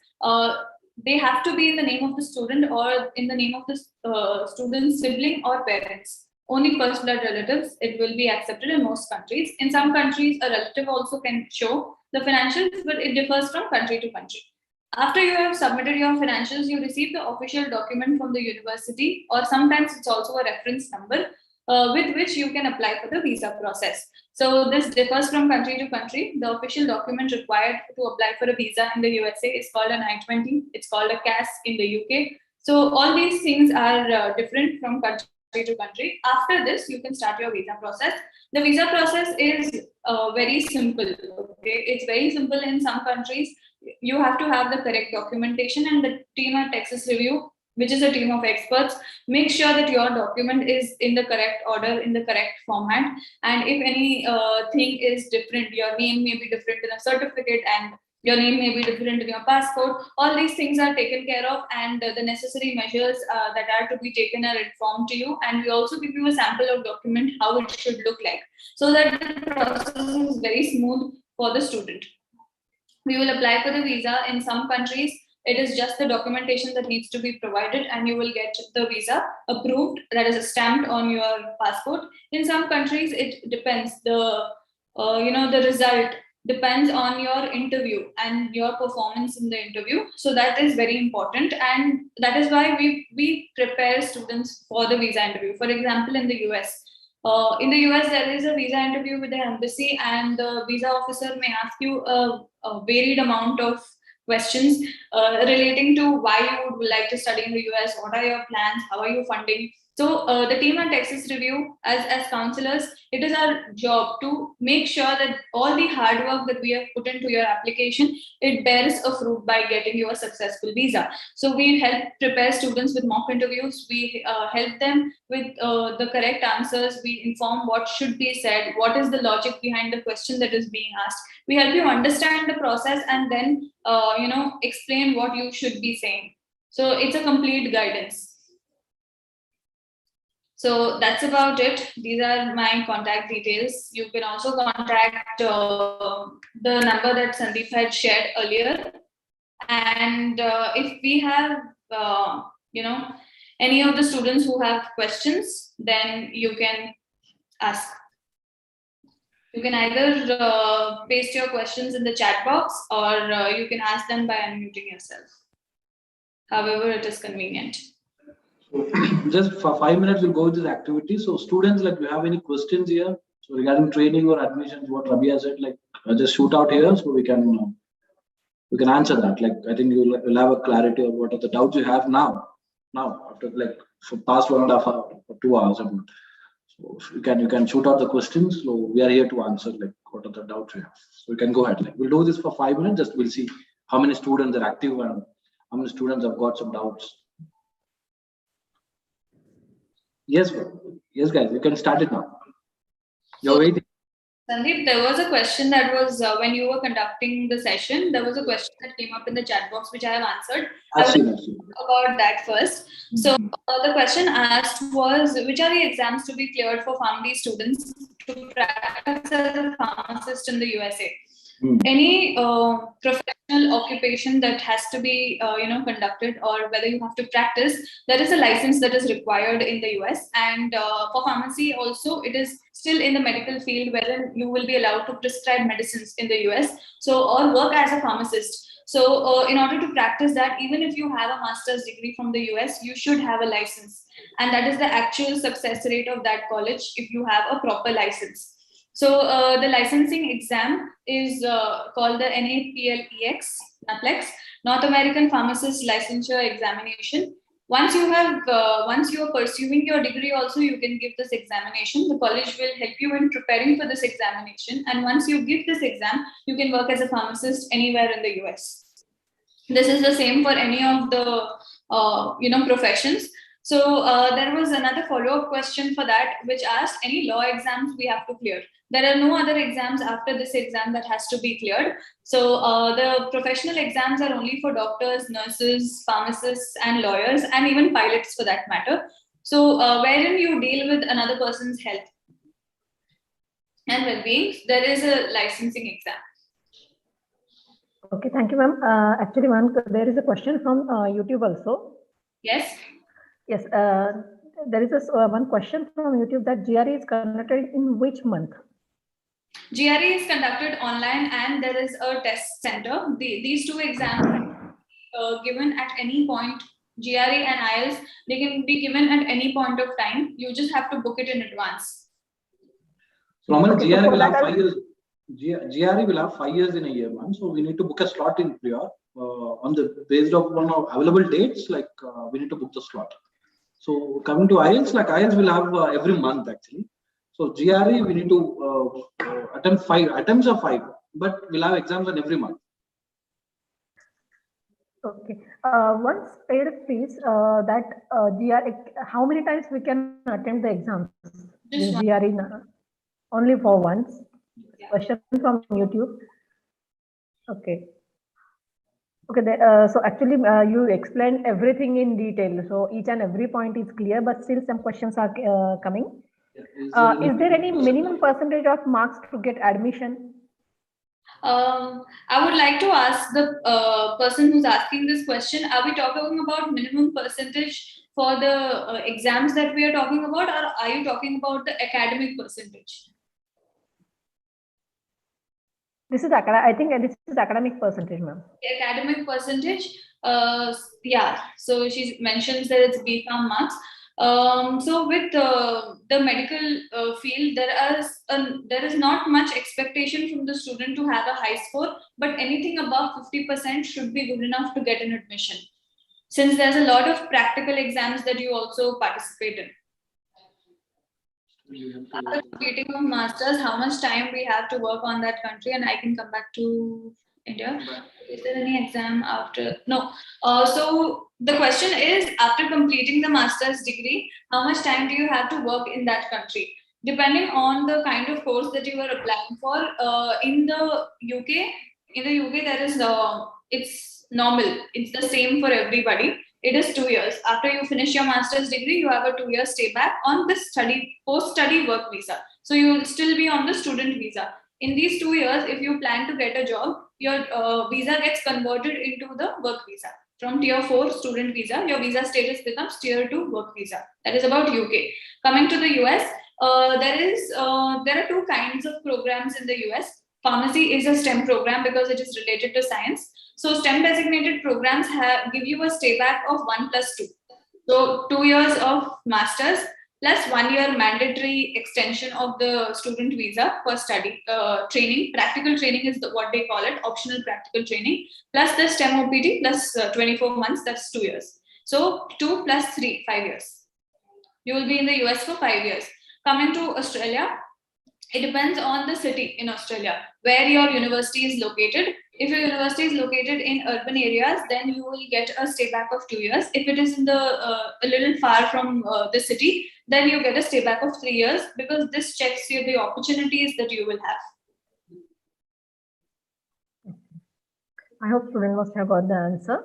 They have to be in the name of the student or in the name of the student's sibling or parents. Only first blood relatives, it will be accepted in most countries. In some countries, a relative also can show the financials, but it differs from country to country. After you have submitted your financials, you receive the official document from the university, or sometimes it's also a reference number with which you can apply for the visa process. So this differs from country to country. The official document required to apply for a visa in the USA is called an I-20. It's called a CAS in the UK. So all these things are different from country to country. After this, you can start your visa process. The visa process is very simple. Okay, it's very simple in some countries. You have to have the correct documentation, and the team at Texas Review, which is a team of experts, make sure that your document is in the correct order, in the correct format. And if any thing is different, your name may be different in a certificate and your name may be different in your passport, all these things are taken care of, and the necessary measures that are to be taken are informed to you. And we also give you a sample of document, how it should look like, so that the process is very smooth for the student. We will apply for the visa. In some countries, it is just the documentation that needs to be provided, and you will get the visa approved, that is stamped on your passport. In some countries, it depends. The result depends on your interview and your performance in the interview. So that is very important, and that is why we prepare students for the visa interview. For example, in the US, there is a visa interview with the embassy, and the visa officer may ask you a varied amount of questions relating to why you would like to study in the US, what are your plans, how are you funding. So the team at Texas Review, as counselors, it is our job to make sure that all the hard work that we have put into your application, it bears a fruit by getting you a successful visa. So we help prepare students with mock interviews. We help them with the correct answers. We inform what should be said, what is the logic behind the question that is being asked. We help you understand the process, and then explain what you should be saying. So it's a complete guidance. So that's about it. These are my contact details. You can also contact the number that Sandeep had shared earlier. And if we have, any of the students who have questions, then you can ask. You can either paste your questions in the chat box, or you can ask them by unmuting yourself. However it is convenient. Just for 5 minutes, we'll go with this activity. So students, like, do you have any questions here? So regarding training or admissions, what Rabia said, like, just shoot out here so we can answer that. Like, I think you'll have a clarity of what are the doubts you have now after, like, for past 1.5 hours or 2 hours about. So you can shoot out the questions. So we are here to answer, like, what are the doubts you have. So you can go ahead. Like, we'll do this for 5 minutes. Just we'll see how many students are active and how many students have got some doubts. Yes, guys, you can start it now. You're waiting. Sandeep, there was a question that was when you were conducting the session, there was a question that came up in the chat box, which I have answered. I've seen. About that first. So the question asked was, which are the exams to be cleared for pharmacy students to practice as a pharmacist in the USA? Any professional occupation that has to be conducted, or whether you have to practice, there is a license that is required in the US. And for pharmacy also, it is still in the medical field, whether you will be allowed to prescribe medicines in the US, or work as a pharmacist. So in order to practice that, even if you have a master's degree from the US, you should have a license, and that is the actual success rate of that college if you have a proper license. So the licensing exam is called the NAPLEX, North American Pharmacist Licensure Examination. Once you are pursuing your degree also, you can give this examination. The college will help you in preparing for this examination. And once you give this exam, you can work as a pharmacist anywhere in the US. This is the same for any of the professions. So there was another follow-up question for that, which asked any law exams we have to clear. There are no other exams after this exam that has to be cleared. So the professional exams are only for doctors, nurses, pharmacists, and lawyers, and even pilots for that matter. So wherein you deal with another person's health. and well-being, there is a licensing exam. Okay, thank you, ma'am. Actually, there is a question from YouTube also. Yes. Yes, there is one question from YouTube that GRE is conducted in which month? GRE is conducted online and there is a test center. These two exams are given at any point. GRE and IELTS, they can be given at any point of time. You just have to book it in advance. Roman, Okay, GRE will have 5 years. GRE will have 5 years in a year, man. So we need to book a slot in prior on the based on available dates. Like we need to book the slot. So coming to IELTS, like IELTS will have every month actually. So GRE we need to attempt 5 attempts of 5, but we'll have exams on every month. Okay. Once paid fees, that GRE, how many times we can attempt the exams? Just GRE only for once. Yeah. Question from YouTube. Okay. Okay. So actually, you explained everything in detail. So each and every point is clear, but still some questions are coming. Is there any minimum percentage of marks to get admission? I would like to ask the person who's asking this question, are we talking about minimum percentage for the exams that we are talking about, or are you talking about the academic percentage? This is I think this is academic percentage, ma'am. Academic percentage, yeah. So she mentions that it's BPharm marks. So with the medical field, there is not much expectation from the student to have a high score, but anything above 50% should be good enough to get an admission, since there's a lot of practical exams that you also participate in. After completing of masters, how much time we have to work on that country, and I can come back to India. Is there any exam after? No. So the question is, after completing the master's degree, how much time do you have to work in that country? Depending on the kind of course that you are applying for, in the UK, there is it's normal. It's the same for everybody. It is 2 years. After you finish your master's degree, you have a 2-year stay back on the post-study work visa. So you will still be on the student visa. In these 2 years, if you plan to get a job, your visa gets converted into the work visa. From tier 4 student visa, your visa status becomes tier 2 work visa. That is about UK. Coming to the US, there are 2 kinds of programs in the US. Pharmacy is a STEM program because it is related to science. So STEM designated programs give you a stay back of 1+2. So 2 years of masters plus 1 year mandatory extension of the student visa for study training. Practical training is what they call it, optional practical training, plus the STEM OPT plus 24 months, that's 2 years. So 2 plus 3, 5 years. You will be in the US for 5 years. Coming to Australia, it depends on the city in Australia where your university is located. If your university is located in urban areas, then you will get a stay back of 2 years. If it is in the a little far from the city, then you get a stay back of 3 years, because this checks you the opportunities that you will have. I hope student must have got the answer.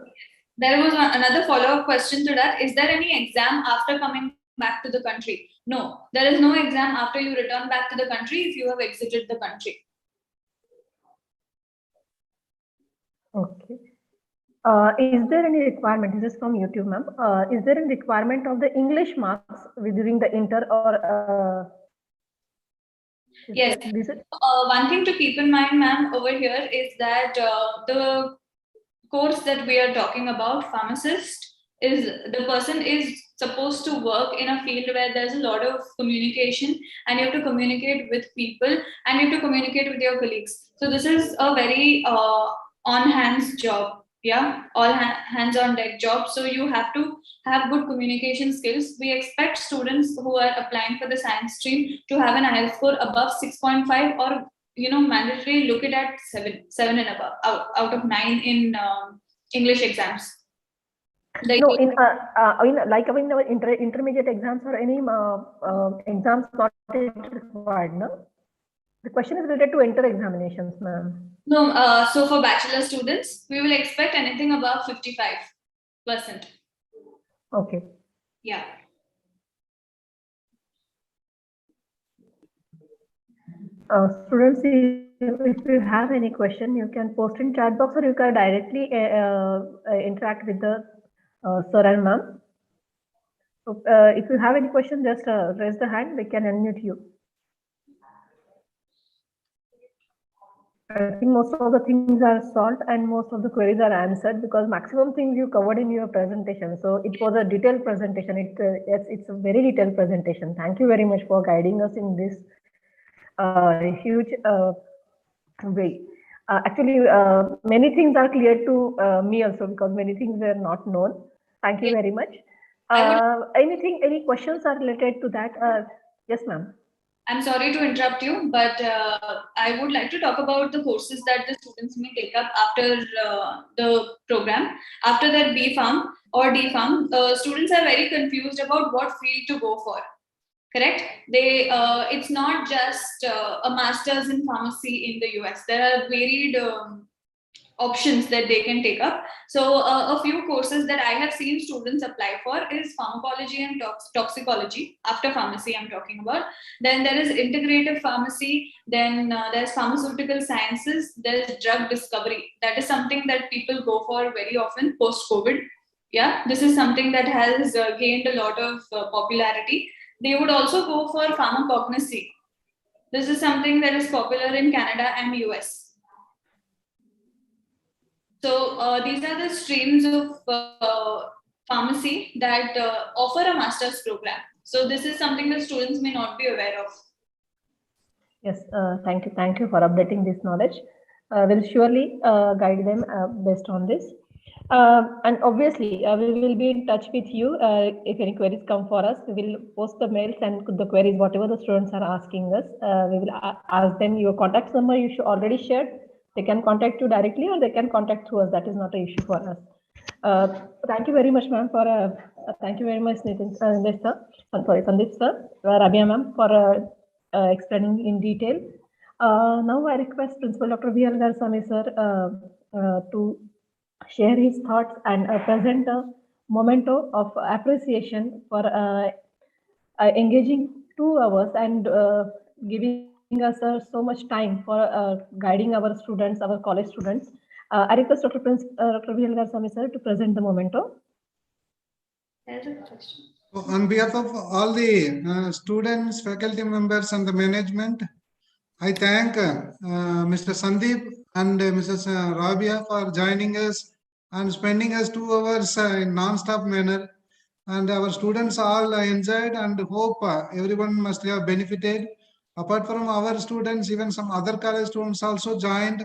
There was another follow-up question to that. Is there any exam after coming back to the country? No, there is no exam after you return back to the country if you have exited the country. Okay. Is there any requirement? This is from YouTube, ma'am. Is there any requirement of the English marks during the inter or? Yes. One thing to keep in mind, ma'am, over here is that the course that we are talking about, pharmacist, is the person is supposed to work in a field where there's a lot of communication, and you have to communicate with people, and you have to communicate with your colleagues. So this is a very on-hands job. Yeah, all hands on deck job. So you have to have good communication skills. We expect students who are applying for the science stream to have an IELTS score above 6.5, or mandatory look it at 7 and above out of 9 in English exams. No, in our intermediate exams or any exams not required, no? The question is related to inter examinations, ma'am. No, so for bachelor students, we will expect anything above 55%. Okay. Yeah. Students, if you have any question, you can post in chat box or you can directly interact with the sir and ma'am. So, if you have any question, just raise the hand. We can unmute you. I think most of the things are solved and most of the queries are answered because maximum things you covered in your presentation. So it was a detailed presentation. Yes, it's a very detailed presentation. Thank you very much for guiding us in this huge way. Actually, many things are clear to me also because many things were not known. Thank you very much. Any questions are related to that? Yes, ma'am. I'm sorry to interrupt you, but I would like to talk about the courses that the students may take up after the program. After that B Farm or D Farm, students are very confused about what field to go for. Correct? It's not just a master's in pharmacy in the US. There are varied options that they can take up. So a few courses that I have seen students apply for is pharmacology and toxicology. After pharmacy, I'm talking about. Then there is integrative pharmacy. Then there's pharmaceutical sciences. There's drug discovery. That is something that people go for very often post-COVID. Yeah, this is something that has gained a lot of popularity. They would also go for pharmacognosy. This is something that is popular in Canada and US. So these are the streams of pharmacy that offer a master's program. So this is something that students may not be aware of. Yes, thank you. Thank you for updating this knowledge. We'll surely guide them based on this. And obviously, we will be in touch with you if any queries come for us. We will post the mails and the queries, whatever the students are asking us. We will ask them your contact number you should already shared. They can contact you directly or they can contact through us. That is not an issue for us. Thank you very much, ma'am. Thank you very much, Nitin, Sandeep sir, Rabia ma'am, for explaining in detail. Now I request Principal Dr. V. Alagarsamy sir to share his thoughts and present a memento of appreciation for engaging 2 hours and giving us so much time for guiding our students, our college students. I request Dr. V. Alagarsamy sir to present the memento. There's a question. So on behalf of all the students, faculty members and the management, I thank Mr. Sandeep and Mrs. Rabia for joining us and spending us 2 hours in non-stop manner. And our students all enjoyed and hope everyone must have benefited. Apart from our students, even some other college students also joined.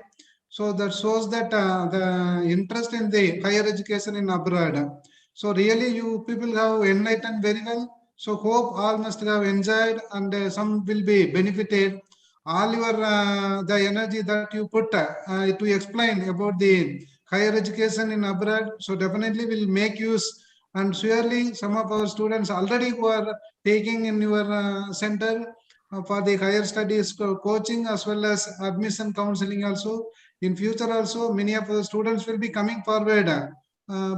So that shows that the interest in the higher education in abroad. So really you people have enlightened very well. So hope all must have enjoyed and some will be benefited. All your the energy that you put to explain about the higher education in abroad, so definitely will make use, and surely some of our students already who are taking in your center for the higher studies coaching as well as admission counseling also. In future also many of the students will be coming forward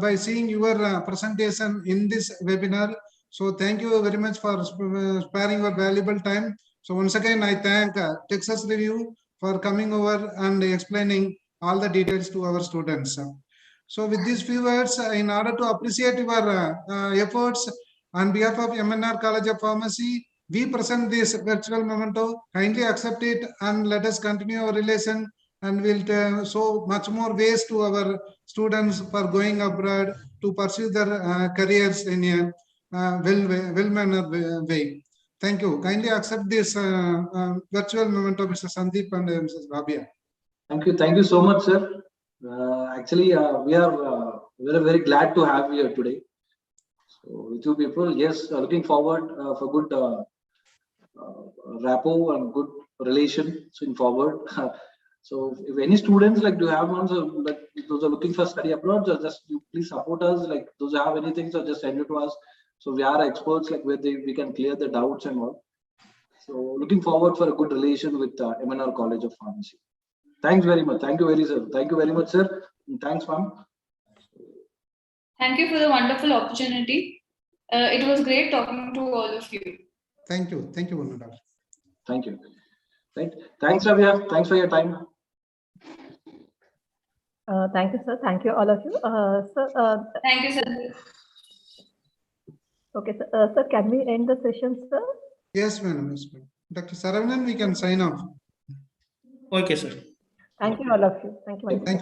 by seeing your presentation in this webinar. So thank you very much for sparing your valuable time. So once again, I thank Texas Review for coming over and explaining all the details to our students. So with these few words, in order to appreciate your efforts on behalf of MNR College of Pharmacy, we present this virtual memento. Kindly accept it and let us continue our relation, and we'll show much more ways to our students for going abroad to pursue their careers in a well-mannered way. Thank you. Kindly accept this virtual memento, Mr. Sandeep and Mrs. Rabia. Thank you so much, sir. Actually, we are very glad to have you here today. So, with you people, yes, looking forward for good rapport and good relation in forward. So, if any students like do have ones like those are looking for study abroad, just you please support us. Like those who have anything, so just send it to us. So we are experts, like where we can clear the doubts and all. So looking forward for a good relation with MNR College of Pharmacy. Thanks very much. Thank you very much, sir. And thanks, ma'am. Thank you for the wonderful opportunity. It was great talking to all of you. Thank you. Thank you, Vanna. Thank you. Right. Thanks, Ravya. Thanks for your time. Thank you, sir. Thank you, all of you. Thank you, sir. Okay, sir, can we end the session, sir? Yes, madam. Yes, madam. Dr. Saravanan, we can sign off. Okay, sir. Thank you, all of you. Thank you. Thank